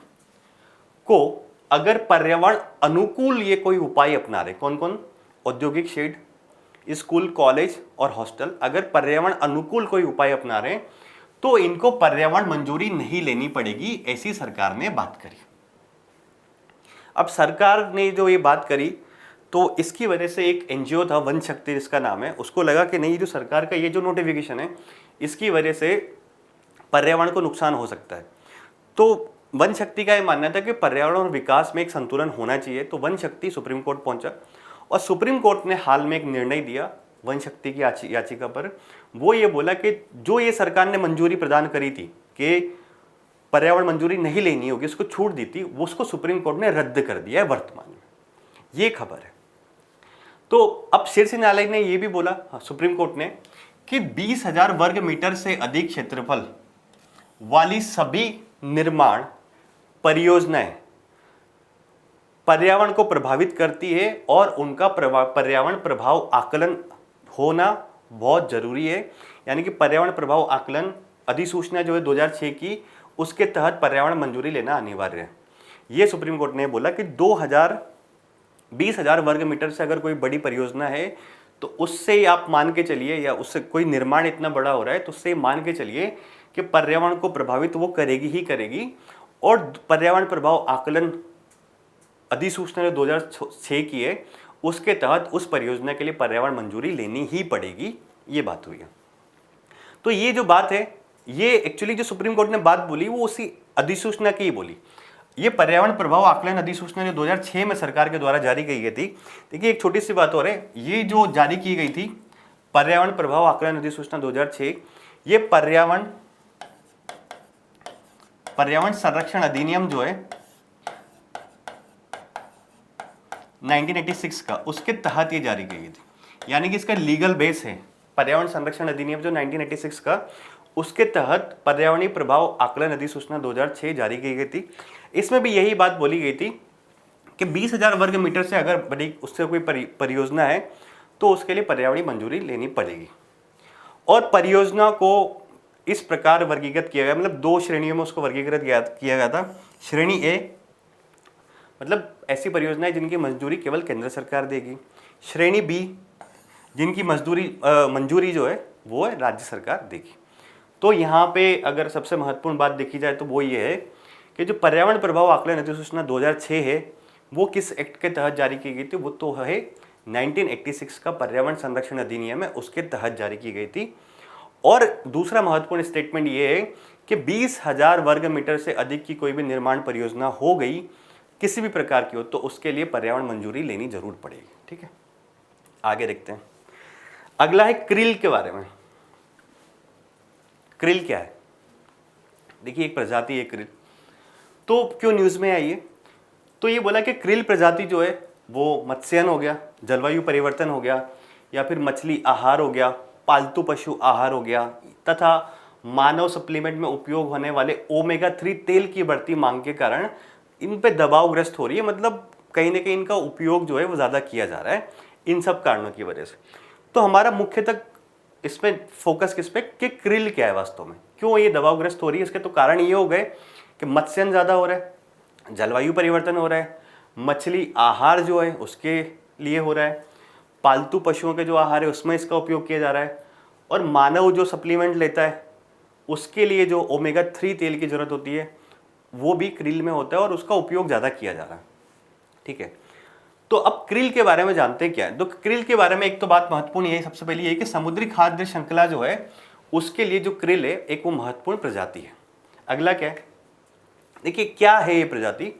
को अगर पर्यावरण अनुकूल ये कोई उपाय अपना रहे, कौन कौन? औद्योगिक शेड, स्कूल, कॉलेज और हॉस्टल अगर पर्यावरण अनुकूल कोई उपाय अपना रहे तो इनको पर्यावरण मंजूरी नहीं लेनी पड़ेगी, ऐसी सरकार ने बात करी। अब सरकार ने जो ये बात करी तो इसकी वजह से एक एनजीओ था वन शक्ति जिसका नाम है, उसको लगा कि नहीं जो सरकार का ये जो नोटिफिकेशन है इसकी वजह से पर्यावरण को नुकसान हो सकता है। तो वन शक्ति का ये मानना था कि पर्यावरण और विकास में एक संतुलन होना चाहिए। तो वन शक्ति सुप्रीम कोर्ट पहुंचा और सुप्रीम कोर्ट ने हाल में एक निर्णय दिया वन शक्ति की याचिका पर। वो ये बोला कि जो ये सरकार ने मंजूरी प्रदान करी थी कि पर्यावरण मंजूरी नहीं लेनी होगी, उसको छूट दी थी, वो उसको सुप्रीम कोर्ट ने रद्द कर दिया है वर्तमान में। ये खबर है। तो अब शीर्ष न्यायालय ने ये भी बोला, सुप्रीम कोर्ट ने, कि 20,000 वर्ग मीटर से अधिक क्षेत्रफल वाली सभी निर्माण परियोजनाएं पर्यावरण को प्रभावित करती है और उनका पर्यावरण प्रभाव आकलन होना बहुत जरूरी है। यानी कि पर्यावरण प्रभाव आकलन अधिसूचना जो है 2006 की, उसके तहत पर्यावरण मंजूरी लेना अनिवार्य है। ये सुप्रीम कोर्ट ने बोला कि 20,000 वर्ग मीटर से अगर कोई बड़ी परियोजना है तो उससे आप मान के चलिए, या उससे कोई निर्माण इतना बड़ा हो रहा है तो उससे मान के चलिए कि पर्यावरण को प्रभावित वो करेगी ही करेगी। और पर्यावरण प्रभाव आकलन अधिसूचना 2006 की है, उसके तहत उस परियोजना के लिए पर्यावरण मंजूरी लेनी ही पड़ेगी। ये बात हुई है। तो ये जो बात है, ये एक्चुअली जो सुप्रीम कोर्ट ने बात बोली वो उसी अधिसूचना की ही बोली। ये पर्यावरण प्रभाव आकलन अधिसूचना जो 2006 में सरकार के द्वारा जारी की गई थी। देखिए एक छोटी सी बात और है, ये जो जारी की गई थी पर्यावरण प्रभाव आकलन अधिसूचना 2006, ये पर्यावरण संरक्षण अधिनियम जो है 1986 का, उसके तहत ये जारी की गई थी। यानी कि इसका लीगल बेस है पर्यावरण संरक्षण अधिनियम जो 1986 का, उसके तहत पर्यावरणीय प्रभाव आकलन अधिसूचना 2006 जारी की गई थी। इसमें भी यही बात बोली गई थी कि 20,000 वर्ग मीटर से अगर बड़ी उससे कोई परियोजना है तो उसके लिए पर्यावरणीय मंजूरी लेनी पड़ेगी। और परियोजना को इस प्रकार वर्गीकृत किया गया, मतलब 2 श्रेणियों में उसको वर्गीकृत किया गया था। श्रेणी ए मतलब ऐसी परियोजनाएं जिनकी मंजूरी केवल केंद्र सरकार देगी। श्रेणी बी जिनकी मंजूरी जो है वो है राज्य सरकार देगी। तो यहाँ पे अगर सबसे महत्वपूर्ण बात देखी जाए तो वो ये है कि जो पर्यावरण प्रभाव आकलन अधिसूचना 2006 है वो किस एक्ट के तहत जारी की गई थी, वो तो है 1986 का पर्यावरण संरक्षण अधिनियम है, उसके तहत जारी की गई थी। और दूसरा महत्वपूर्ण स्टेटमेंट ये है कि 20,000 वर्ग मीटर से अधिक की कोई भी निर्माण परियोजना हो गई किसी भी प्रकार की हो तो उसके लिए पर्यावरण मंजूरी लेनी जरूर पड़ेगी। ठीक है, आगे देखते हैं। अगला है क्रिल के बारे में। क्रिल क्या है? देखिए एक प्रजाति है क्रिल। तो क्यों न्यूज़ में आई है? तो ये बोला कि क्रिल प्रजाति जो है वो मत्स्यन हो गया, जलवायु परिवर्तन हो गया, या फिर मछली आहार हो गया, पालतू पशु आहार हो गया, तथा मानव सप्लीमेंट में उपयोग होने वाले ओमेगा 3 तेल की बढ़ती मांग के कारण इन पे दबावग्रस्त हो रही है। मतलब कहीं ना कहीं इनका उपयोग जो है वो ज़्यादा किया जा रहा है इन सब कारणों की वजह से। तो हमारा मुख्यतः इसमें फोकस किस पे कि क्रिल क्या है वास्तव में, क्यों ये दबावग्रस्त हो रही है। इसके तो कारण ये हो गए कि मत्स्यन ज़्यादा हो रहा है, जलवायु परिवर्तन हो रहा है, मछली आहार जो है उसके लिए हो रहा है, पालतू पशुओं के जो आहार है उसमें इसका उपयोग किया जा रहा है, और मानव जो सप्लीमेंट लेता है उसके लिए जो ओमेगा 3 तेल की जरूरत होती है वो भी क्रिल में होता है और उसका उपयोग ज़्यादा किया जा रहा है। ठीक है, तो अब क्रिल के बारे में जानते हैं क्या है। तो क्रिल के बारे में एक तो बात महत्वपूर्ण ये सबसे पहले ये कि समुद्री खाद्य श्रृंखला जो है उसके लिए जो क्रिल है एक वो महत्वपूर्ण प्रजाति है। अगला क्या है, देखिए क्या है ये प्रजाति।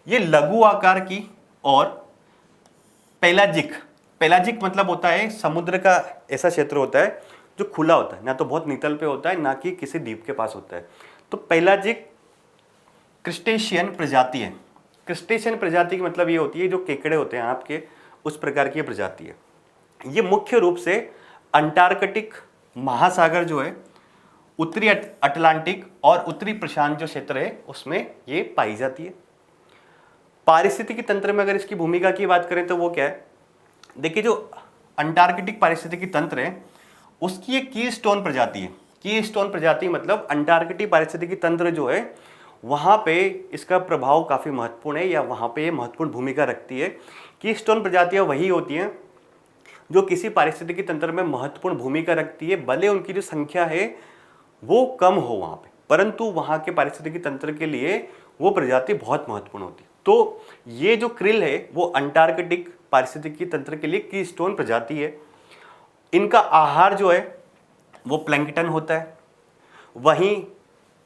ये लघु आकार की और पेलाजिक मतलब होता है समुद्र का ऐसा क्षेत्र होता है जो खुला होता है, ना तो बहुत नितल पे होता है ना कि किसी द्वीप के पास होता है। तो पेलाजिक क्रिस्टेशियन प्रजाति है। क्रिस्टेशियन प्रजाति की मतलब ये होती है जो केकड़े होते हैं आपके, उस प्रकार की प्रजाति है। ये मुख्य रूप से अंटार्कटिक महासागर जो है, उत्तरी अटलांटिक और उत्तरी प्रशांत जो क्षेत्र है उसमें ये पाई जाती है। पारिस्थितिकी तंत्र में अगर इसकी भूमिका की बात करें तो वो क्या है, देखिए जो अंटार्कटिक पारिस्थितिकी तंत्र है उसकी एक कीस्टोन प्रजाति है। कीस्टोन प्रजाति मतलब अंटार्कटिक पारिस्थितिकी तंत्र जो है वहाँ पे इसका प्रभाव काफ़ी महत्वपूर्ण है, या वहाँ पे ये महत्वपूर्ण भूमिका रखती है। कीस्टोन प्रजातियाँ वही होती हैं जो किसी पारिस्थितिकी तंत्र में महत्वपूर्ण भूमिका रखती है, भले उनकी जो संख्या है वो कम हो वहाँ पे, परंतु वहाँ के पारिस्थितिकी तंत्र के लिए वो प्रजाति बहुत महत्वपूर्ण होती है। तो ये जो क्रिल है वो अंटार्कटिक पारिस्थितिकी तंत्र के लिए कीस्टोन प्रजाति है। इनका आहार जो है वो प्लैंकटन होता है। वहीं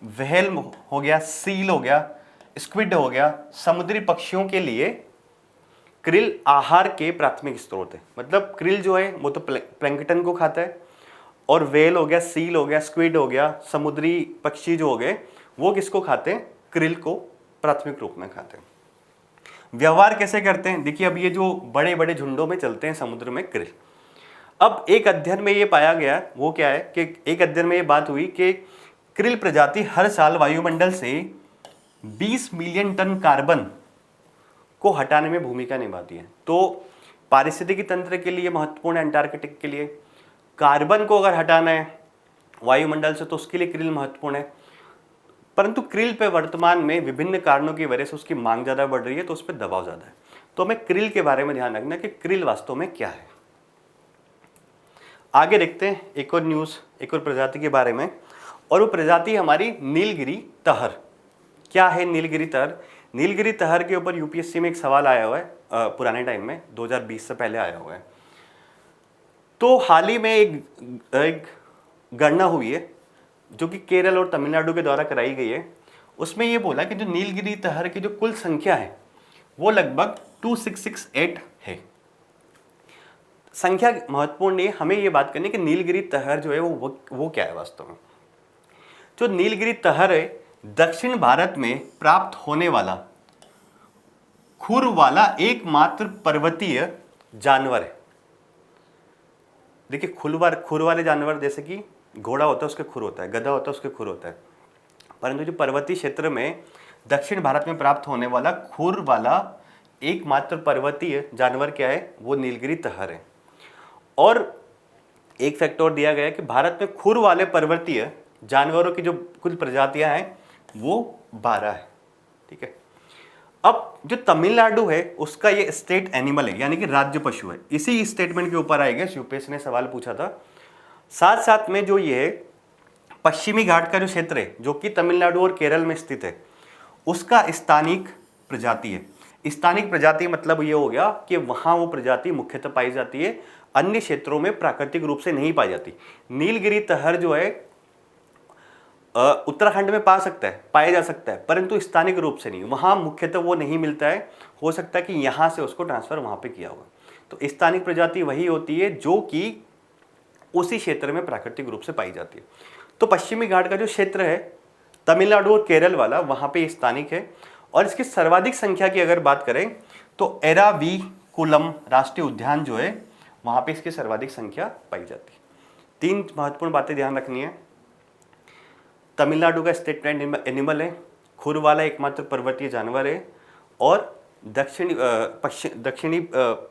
व्हेल हो गया, सील हो गया, स्क्विड हो गया, समुद्री पक्षियों के लिए क्रिल आहार के प्राथमिक स्रोत है। मतलब क्रिल जो है वो तो प्लैंकटन को खाता है, और व्हेल हो गया, सील हो गया, स्क्विड हो गया, समुद्री पक्षी जो हो गए वो किसको खाते हैं, क्रिल को प्राथमिक रूप में खाते हैं। व्यवहार कैसे करते हैं, देखिए अब ये जो बड़े बड़े झुंडों में चलते हैं समुद्र में क्रिल। अब एक अध्ययन में ये पाया गया, वो क्या है कि एक अध्ययन में ये बात हुई कि क्रिल प्रजाति हर साल वायुमंडल से 20 मिलियन टन कार्बन को हटाने में भूमिका निभाती है। तो पारिस्थितिकी तंत्र के लिए महत्वपूर्ण है अंटार्कटिक के लिए। कार्बन को अगर हटाना है वायुमंडल से तो उसके लिए क्रिल महत्वपूर्ण है। परंतु क्रिल पे वर्तमान में विभिन्न कारणों की वजह से उसकी मांग ज़्यादा बढ़ रही है, तो उस पर दबाव ज़्यादा है। तो हमें क्रिल के बारे में ध्यान रखना कि क्रिल वास्तव में क्या है। आगे देखते हैं एक और न्यूज़, एक और प्रजाति के बारे में, और वो प्रजाति हमारी नीलगिरी तहर। क्या है नीलगिरी तहर? नीलगिरी तहर के ऊपर यूपीएससी में एक सवाल आया हुआ है पुराने टाइम में, 2020 से पहले आया हुआ है। तो हाल ही में एक गणना हुई है जो कि केरल और तमिलनाडु के द्वारा कराई गई है। उसमें ये बोला कि जो नीलगिरी तहर की जो कुल संख्या है वो लगभग 2668 है। संख्या महत्वपूर्ण नहीं है, हमें ये बात करनी है कि नीलगिरी तहर जो है वो क्या है वास्तव में। जो नीलगिरी तहर है दक्षिण भारत में प्राप्त होने वाला खुर वाला एकमात्र पर्वतीय जानवर है। देखिए खुर वाले जानवर जैसे कि घोड़ा होता है उसके खुर होता है, गधा होता है उसके खुर होता है, परंतु जो पर्वतीय क्षेत्र में दक्षिण भारत में प्राप्त होने वाला खुर वाला एकमात्र पर्वतीय जानवर क्या है? वो नीलगिरी तहर है। और एक फैक्ट और दिया गया है कि भारत में खुर वाले पर्वतीय जानवरों की जो कुल प्रजातियां हैं वो 12 है। ठीक है। अब जो तमिलनाडु है उसका ये स्टेट एनिमल है, यानी कि राज्य पशु है। इसी स्टेटमेंट के ऊपर आएगा, यूपीएससी ने सवाल पूछा था। साथ साथ में जो ये पश्चिमी घाट का जो क्षेत्र है जो कि तमिलनाडु और केरल में स्थित है उसका स्थानिक प्रजाति है। स्थानिक प्रजाति मतलब ये हो गया कि वहाँ वो प्रजाति मुख्यतः पाई जाती है, अन्य क्षेत्रों में प्राकृतिक रूप से नहीं पाई जाती। नीलगिरी तहर जो है उत्तराखंड में पाया जा सकता है, परंतु स्थानिक रूप से नहीं, वहाँ मुख्यतः वो नहीं मिलता है। हो सकता है कि यहाँ से उसको ट्रांसफर वहाँ पे किया होगा। तो स्थानिक प्रजाति वही होती है जो कि उसी क्षेत्र में प्राकृतिक रूप से पाई जाती है। तो पश्चिमी घाट का जो क्षेत्र है तमिलनाडु और केरल वाला, वहाँ पे स्थानिक है। और इसकी सर्वाधिक संख्या की अगर बात करें तो एराविकुलम राष्ट्रीय उद्यान जो है वहाँ पे इसकी सर्वाधिक संख्या पाई जाती है। 3 महत्वपूर्ण बातें ध्यान रखनी है। तमिलनाडु का स्टेट एनिमल है, खुर वाला एकमात्र पर्वतीय जानवर है, और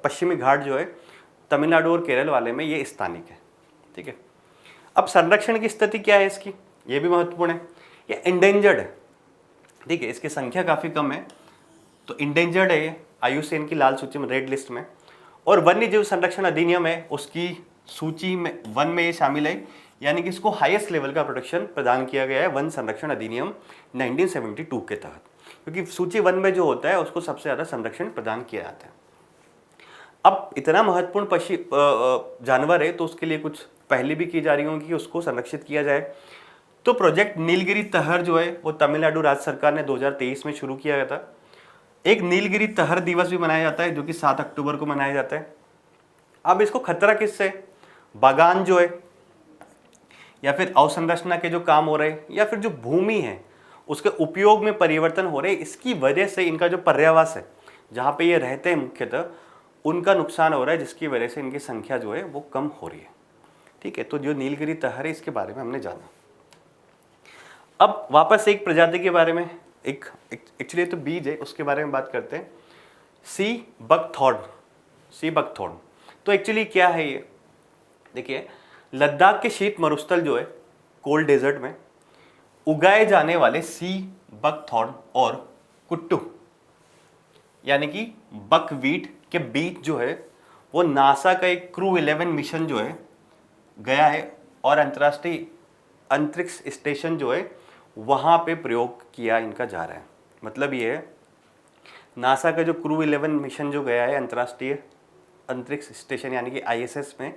पश्चिमी घाट जो है तमिलनाडु और केरल वाले में ये स्थानिक है। ठीक है। अब संरक्षण की स्थिति क्या है इसकी, ये भी महत्वपूर्ण है। ये इंडेंजर्ड है। ठीक है, इसकी संख्या काफ़ी कम है, तो इंडेंजर्ड है, IUCN की लाल सूची में, रेड लिस्ट में। और वन्य जीव संरक्षण अधिनियम है उसकी सूची में वन में ये शामिल है, यानी कि इसको हाईएस्ट लेवल का प्रोटेक्शन प्रदान किया गया है वन संरक्षण अधिनियम 1972 के तहत, क्योंकि सूची वन में जो होता है उसको सबसे ज़्यादा संरक्षण प्रदान किया जाता है। अब इतना महत्वपूर्ण पक्षी जानवर है तो उसके लिए कुछ पहले भी की जा रही होंगी कि उसको संरक्षित किया जाए। तो प्रोजेक्ट नीलगिरी तहर जो है वो तमिलनाडु राज्य सरकार ने 2023 में शुरू किया गया था। एक नीलगिरी तहर दिवस भी मनाया जाता है जो कि 7 अक्टूबर को मनाया जाता है। अब इसको खतरा किससे? बागान जो है, या फिर अवसंरचना के जो काम हो रहे, या फिर जो भूमि है उसके उपयोग में परिवर्तन हो रहे, इसकी वजह से इनका जो पर्यावास है जहाँ पे ये रहते हैं मुख्यतः, उनका नुकसान हो रहा है, जिसकी वजह से इनकी संख्या जो है वो कम हो रही है। ठीक है, तो जो नीलगिरी तहर है इसके बारे में हमने जाना। अब वापस एक प्रजाति के बारे में, एक एक्चुअली तो बीज है उसके बारे में बात करते हैं, सी बकथॉर्न। तो एक्चुअली क्या है ये? देखिए, लद्दाख के शीत मरुस्थल जो है कोल्ड डेजर्ट में उगाए जाने वाले सी बकथॉर्न और कुट्टू यानी कि बकवीट के बीज जो है वो नासा का एक क्रू 11 मिशन जो है गया है, और अंतर्राष्ट्रीय अंतरिक्ष स्टेशन जो है वहाँ पे प्रयोग किया इनका जा रहा है। मतलब ये है, नासा का जो क्रू 11 मिशन जो गया है अंतर्राष्ट्रीय अंतरिक्ष स्टेशन यानी कि ISS में,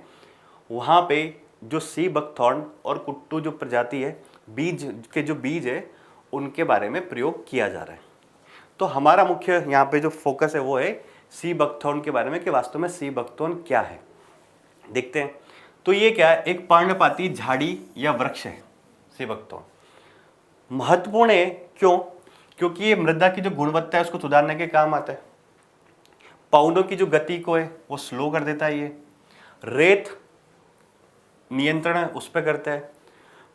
वहाँ पे जो सी बकथॉर्न और कुट्टू जो प्रजाति है, बीज है उनके बारे में प्रयोग किया जा रहा है। तो हमारा मुख्य यहाँ पे जो फोकस है वो है सी बकथॉर्न के बारे में, कि वास्तव में सी बकथॉर्न क्या है देखते हैं। तो ये क्या है? एक पर्णपाती झाड़ी या वृक्ष है सी बकथॉर्न। महत्वपूर्ण है क्यों? क्योंकि ये मृदा की जो गुणवत्ता है उसको सुधारने के काम आता है। पौधों की जो गति को है वो स्लो कर देता है। ये रेत नियंत्रण उस पर करता है।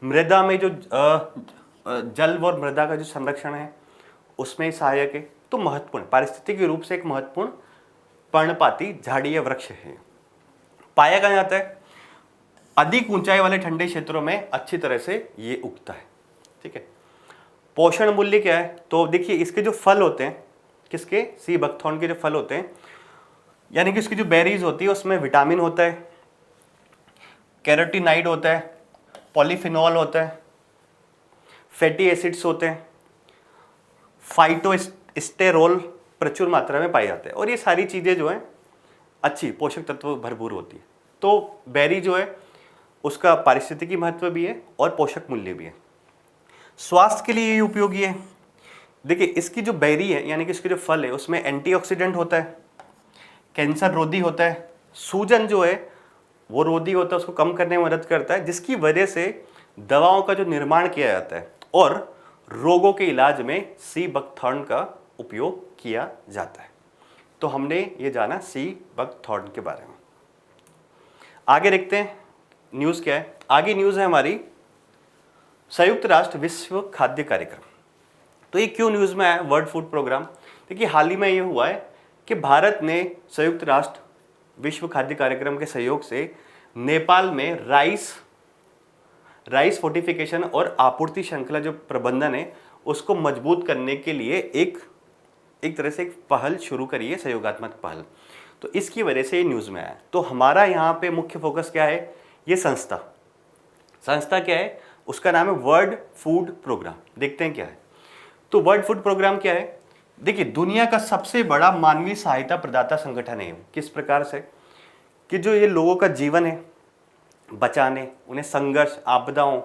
मृदा में जो जल और मृदा का जो संरक्षण है उसमें सहायक है। तो महत्वपूर्ण, पारिस्थितिक रूप से एक महत्वपूर्ण पर्णपाती झाड़ी या वृक्ष है। पाया कहाँ जाता है? अधिक ऊंचाई वाले ठंडे क्षेत्रों में अच्छी तरह से ये उगता है। ठीक है। पोषण मूल्य क्या है, तो देखिए इसके जो फल होते हैं, किसके, सी बकथॉर्न के जो फल होते हैं, यानी कि उसकी जो बेरीज होती है उसमें विटामिन होता है, कैरोटीनाइड होता है, पॉलीफिनॉल होता है, फैटी एसिड्स होते हैं, फाइटोस्टेरोल प्रचुर मात्रा में पाए जाते हैं, और ये सारी चीज़ें जो हैं अच्छी पोषक तत्व भरपूर होती है। तो बेरी जो है उसका पारिस्थितिकी महत्व भी है और पोषक मूल्य भी है। स्वास्थ्य के लिए ये उपयोगी है। देखिए इसकी जो बेरी है यानी कि इसके जो फल है उसमें एंटीऑक्सीडेंट होता है, कैंसर रोधी होता है, सूजन जो है वो रोधी होता है, उसको कम करने में मदद करता है, जिसकी वजह से दवाओं का जो निर्माण किया जाता है और रोगों के इलाज में सी बकथॉर्न का उपयोग किया जाता है। तो हमने ये जाना सी बकथॉर्न के बारे में। आगे देखते हैं न्यूज़ क्या है। आगे न्यूज़ है हमारी संयुक्त राष्ट्र विश्व खाद्य कार्यक्रम। तो ये क्यों न्यूज़ में आया वर्ल्ड फूड प्रोग्राम? देखिए हाल ही में ये हुआ है कि भारत ने संयुक्त राष्ट्र विश्व खाद्य कार्यक्रम के सहयोग से नेपाल में राइस फोर्टिफिकेशन और आपूर्ति श्रृंखला जो प्रबंधन है उसको मजबूत करने के लिए एक तरह से एक पहल शुरू करी है, सहयोगात्मक पहल। तो इसकी वजह से ये न्यूज़ में आया। तो हमारा यहाँ पे मुख्य फोकस क्या है, ये संस्था क्या है, उसका नाम है वर्ल्ड फूड प्रोग्राम। देखते हैं क्या है। तो वर्ल्ड फूड प्रोग्राम क्या है, देखिए दुनिया का सबसे बड़ा मानवीय सहायता प्रदाता संगठन है। किस प्रकार से कि जो ये लोगों का जीवन है बचाने, उन्हें संघर्ष, आपदाओं,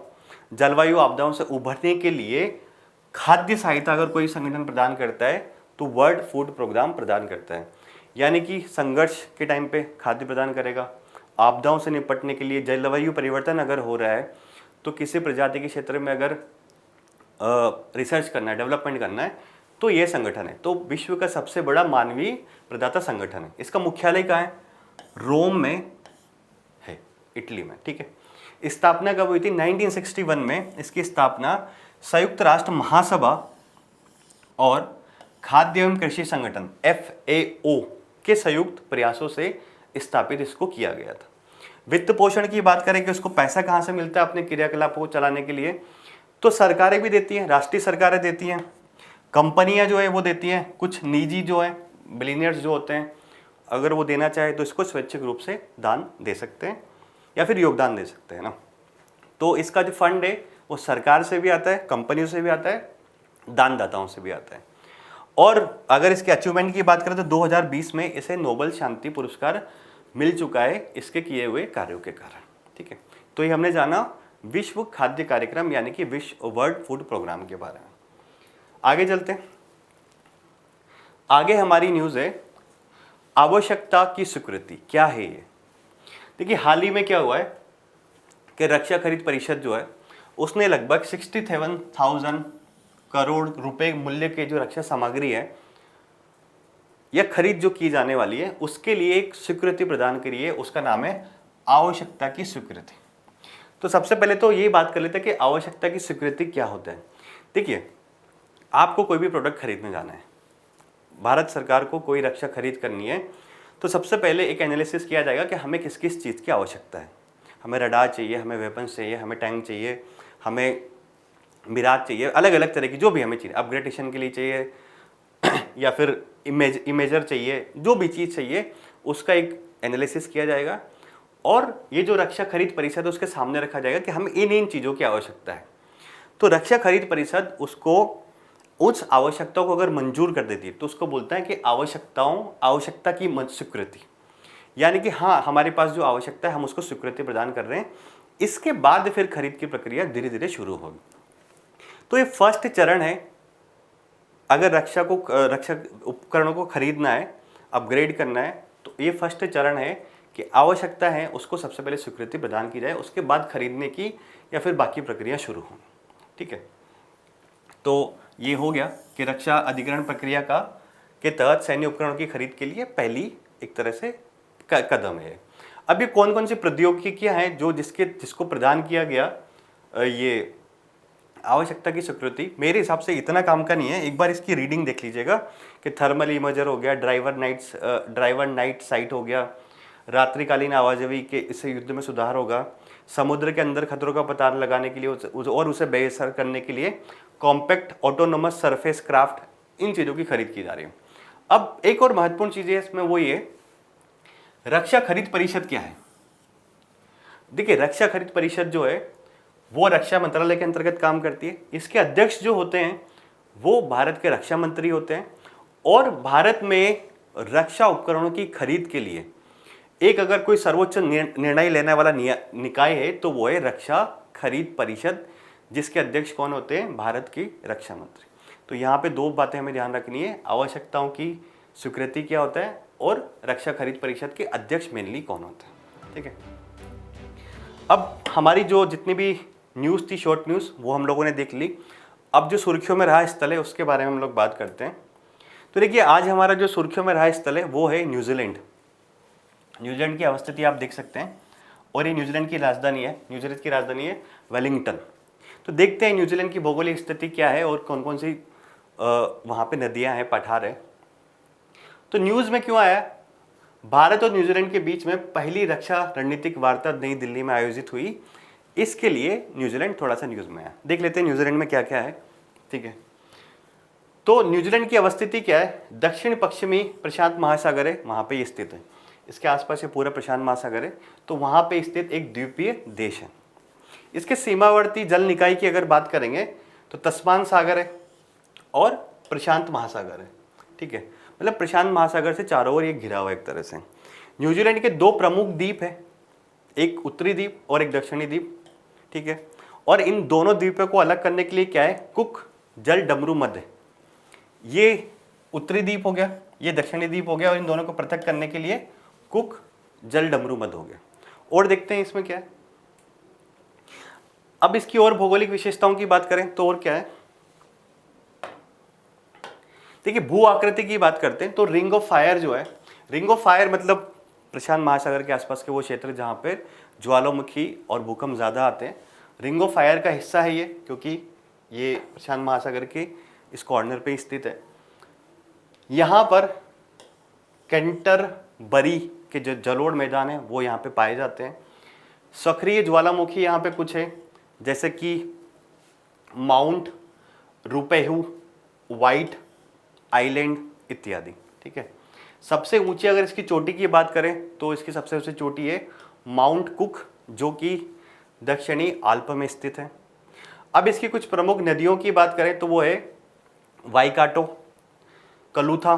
जलवायु आपदाओं से उभरने के लिए खाद्य सहायता अगर कोई संगठन प्रदान करता है तो वर्ल्ड फूड प्रोग्राम प्रदान करता है। यानी कि संघर्ष के टाइम पे खाद्य प्रदान करेगा, आपदाओं से निपटने के लिए, जलवायु परिवर्तन अगर हो रहा है तो किसी प्रजाति के क्षेत्र में अगर रिसर्च करना है, डेवलपमेंट करना है, तो ये संगठन है। तो विश्व का सबसे बड़ा मानवीय प्रदाता संगठन है। इसका मुख्यालय कहाँ है, रोम में है, इटली में। ठीक है। स्थापना कब हुई थी, 1961 में इसकी स्थापना संयुक्त राष्ट्र महासभा और खाद्य एवं कृषि संगठन FAO के संयुक्त प्रयासों से स्थापित इसको किया गया था। वित्त पोषण की बात करें कि उसको पैसा कहाँ से मिलता है अपने क्रियाकलापों को चलाने के लिए, तो सरकारें भी देती हैं, राष्ट्रीय सरकारें देती हैं, कंपनियां जो है वो देती हैं, कुछ निजी जो है बिलियनियर्स जो होते हैं अगर वो देना चाहे तो इसको स्वैच्छिक रूप से दान दे सकते हैं या फिर योगदान दे सकते हैं ना। तो इसका जो फंड है वो सरकार से भी आता है, कंपनियों से भी आता है, दानदाताओं से भी आता है। और अगर इसके अचीवमेंट की बात करें तो 2020 में इसे नोबेल शांति पुरस्कार मिल चुका है इसके किए हुए कार्यों के कारण। ठीक है। तो ये हमने जाना विश्व खाद्य कार्यक्रम यानी कि विश्व वर्ल्ड फूड प्रोग्राम के बारे में। आगे चलते हैं। आगे हमारी न्यूज़ है आवश्यकता की स्वीकृति। क्या है ये? देखिए हाल ही में क्या हुआ है कि रक्षा खरीद परिषद जो है उसने लगभग 67,000 करोड़ रुपए मूल्य के जो रक्षा सामग्री है या खरीद जो की जाने वाली है उसके लिए एक स्वीकृति प्रदान करी है, उसका नाम है आवश्यकता की स्वीकृति। तो सबसे पहले तो ये बात कर लेते हैं कि आवश्यकता की स्वीकृति क्या होता है। देखिए आपको कोई भी प्रोडक्ट खरीदने जाना है, भारत सरकार को कोई रक्षा खरीद करनी है, तो सबसे पहले एक एनालिसिस किया जाएगा कि हमें किस किस चीज़ की आवश्यकता है। हमें रडार चाहिए, हमें वेपन्स चाहिए, हमें टैंक चाहिए, हमें मिराज चाहिए, अलग अलग तरह की जो भी हमें चाहिए, अपग्रेडेशन के लिए चाहिए या फिर इमेजर चाहिए, जो भी चीज़ चाहिए उसका एक एनालिसिस किया जाएगा और ये जो रक्षा खरीद परिषद है उसके सामने रखा जाएगा कि हमें इन चीज़ों की आवश्यकता है। तो रक्षा खरीद परिषद उसको उस आवश्यकताओं को अगर मंजूर कर देती है तो उसको बोलता है कि आवश्यकता की स्वीकृति, यानी कि हाँ हमारे पास जो आवश्यकता है हम उसको स्वीकृति प्रदान कर रहे हैं। इसके बाद फिर खरीद की प्रक्रिया धीरे धीरे शुरू होगी। तो ये फर्स्ट चरण है। अगर रक्षा उपकरणों को खरीदना है, अपग्रेड करना है, तो ये फर्स्ट चरण है कि आवश्यकता है उसको सबसे पहले स्वीकृति प्रदान की जाए, उसके बाद खरीदने की या फिर बाकी प्रक्रिया शुरू हो। ठीक है। तो ये हो गया कि रक्षा अधिग्रहण प्रक्रिया के तहत सैन्य उपकरणों की खरीद के लिए पहली एक तरह से कदम है। अब ये कौन कौन सी प्रौद्योगिकियां हैं जिसको प्रदान किया गया ये आवश्यकता की स्वीकृति? मेरे हिसाब से इतना काम का नहीं है, एक बार इसकी रीडिंग देख लीजिएगा कि थर्मल इमेजर हो गया, ड्राइवर नाइट साइट हो गया, रात्रिकालीन आवाजाही के इससे युद्ध में सुधार होगा, समुद्र के अंदर खतरों का पता लगाने के लिए और उसे बेअसर करने के लिए कॉम्पैक्ट ऑटोनोमस सरफेस क्राफ्ट, इन चीज़ों की खरीद की जा रही है। अब एक और महत्वपूर्ण चीज़ है इसमें, वो ये रक्षा खरीद परिषद क्या है। देखिए, रक्षा खरीद परिषद जो है वो रक्षा मंत्रालय के अंतर्गत काम करती है। इसके अध्यक्ष जो होते हैं वो भारत के रक्षा मंत्री होते हैं, और भारत में रक्षा उपकरणों की खरीद के लिए एक अगर कोई सर्वोच्च निर्णय लेने वाला निकाय है तो वो है रक्षा खरीद परिषद, जिसके अध्यक्ष कौन होते हैं, भारत की रक्षा मंत्री। तो यहाँ पे दो बातें हमें ध्यान रखनी है, आवश्यकताओं की स्वीकृति क्या होता है और रक्षा खरीद परिषद के अध्यक्ष मेनली कौन होते हैं। ठीक है, अब हमारी जो जितनी भी न्यूज़ थी, शॉर्ट न्यूज़, वो हम लोगों ने देख ली। अब जो सुर्खियों में रहा स्थल है उसके बारे में हम लोग बात करते हैं। तो देखिए, आज हमारा जो सुर्खियों में रहा स्थल है वो है न्यूजीलैंड। न्यूजीलैंड की अवस्थिति आप देख सकते हैं, और ये न्यूजीलैंड की राजधानी है। न्यूजीलैंड की राजधानी है वेलिंगटन। तो देखते हैं न्यूजीलैंड की भौगोलिक स्थिति क्या है और कौन कौन सी वहाँ पे नदियाँ हैं, पठार है। तो न्यूज़ में क्यों आया, भारत और न्यूजीलैंड के बीच में पहली रक्षा रणनीतिक वार्ता नई दिल्ली में आयोजित हुई, इसके लिए न्यूजीलैंड थोड़ा सा न्यूज़ में आया। देख लेते हैं न्यूजीलैंड में क्या क्या है। ठीक है, तो न्यूजीलैंड की अवस्थिति क्या है, दक्षिण पश्चिमी प्रशांत महासागर है, वहाँ पे ये स्थित है। इसके आसपास ये पूरा प्रशांत महासागर है, तो वहाँ पे स्थित एक द्वीपीय देश है। इसके सीमावर्ती जल निकाय की अगर बात करेंगे तो तस्मान सागर है और प्रशांत महासागर है। ठीक है, मतलब प्रशांत महासागर से चारों ओर ये घिरा हुआ एक तरह से। न्यूजीलैंड के दो प्रमुख द्वीप है, एक उत्तरी द्वीप और एक दक्षिणी द्वीप। ठीक है, और इन दोनों द्वीपों को अलग करने के लिए क्या है, कुक जल डमरू मध्य, ये उत्तरी द्वीप हो गया, ये दक्षिणी द्वीप हो गया, और इन दोनों को पृथक करने के लिए कुक जल डमरू मध्य हो गया। और देखते हैं इसमें क्या है। अब इसकी और भौगोलिक विशेषताओं की बात करें तो और क्या है, देखिए भू आकृति की बात करते हैं तो रिंग ऑफ फायर जो है, रिंग ऑफ फायर मतलब प्रशांत महासागर के आसपास के वो क्षेत्र जहाँ पे ज्वालामुखी और भूकंप ज़्यादा आते हैं, रिंग ऑफ फायर का हिस्सा है ये, क्योंकि ये प्रशांत महासागर के इस कॉर्नर पे स्थित है। यहाँ पर कैंटरबरी के जो जलोढ़ मैदान है वो यहाँ पे पाए जाते हैं। सक्रिय ज्वालामुखी यहाँ पे कुछ है, जैसे कि माउंट रुपेहू, वाइट आइलैंड इत्यादि। ठीक है, सबसे ऊंची अगर इसकी चोटी की बात करें तो इसकी सबसे ऊंची चोटी है माउंट कुक, जो कि दक्षिणी आल्प में स्थित है। अब इसकी कुछ प्रमुख नदियों की बात करें तो वो है वाईकाटो, कलूथा,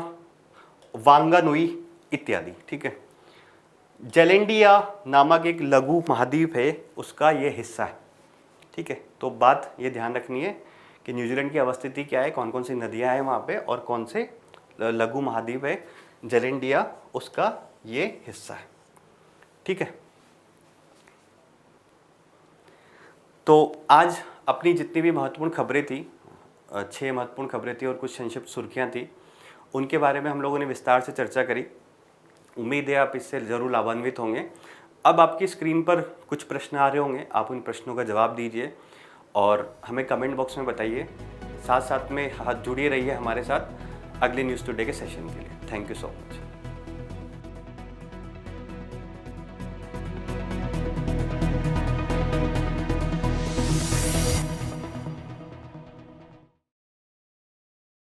वांगानुई इत्यादि। ठीक है, जेलेंडिया नामक एक लघु महाद्वीप है, उसका ये हिस्सा है। ठीक है, तो बात ये ध्यान रखनी है कि न्यूजीलैंड की अवस्थिति क्या है, कौन कौन सी नदियां हैं वहाँ पे, और कौन से लघु महाद्वीप है, जेलेंडिया उसका ये हिस्सा है। ठीक है, तो आज अपनी जितनी भी महत्वपूर्ण खबरें थी, 6 महत्वपूर्ण खबरें थी और कुछ संक्षिप्त सुर्खियाँ थी, उनके बारे में हम लोगों ने विस्तार से चर्चा करी। उम्मीद है आप इससे ज़रूर लाभान्वित होंगे। अब आपकी स्क्रीन पर कुछ प्रश्न आ रहे होंगे, आप उन प्रश्नों का जवाब दीजिए और हमें कमेंट बॉक्स में बताइए। साथ साथ में जुड़े रहिए हमारे साथ अगले न्यूज़ टुडे के सेशन के लिए। Thank you so much.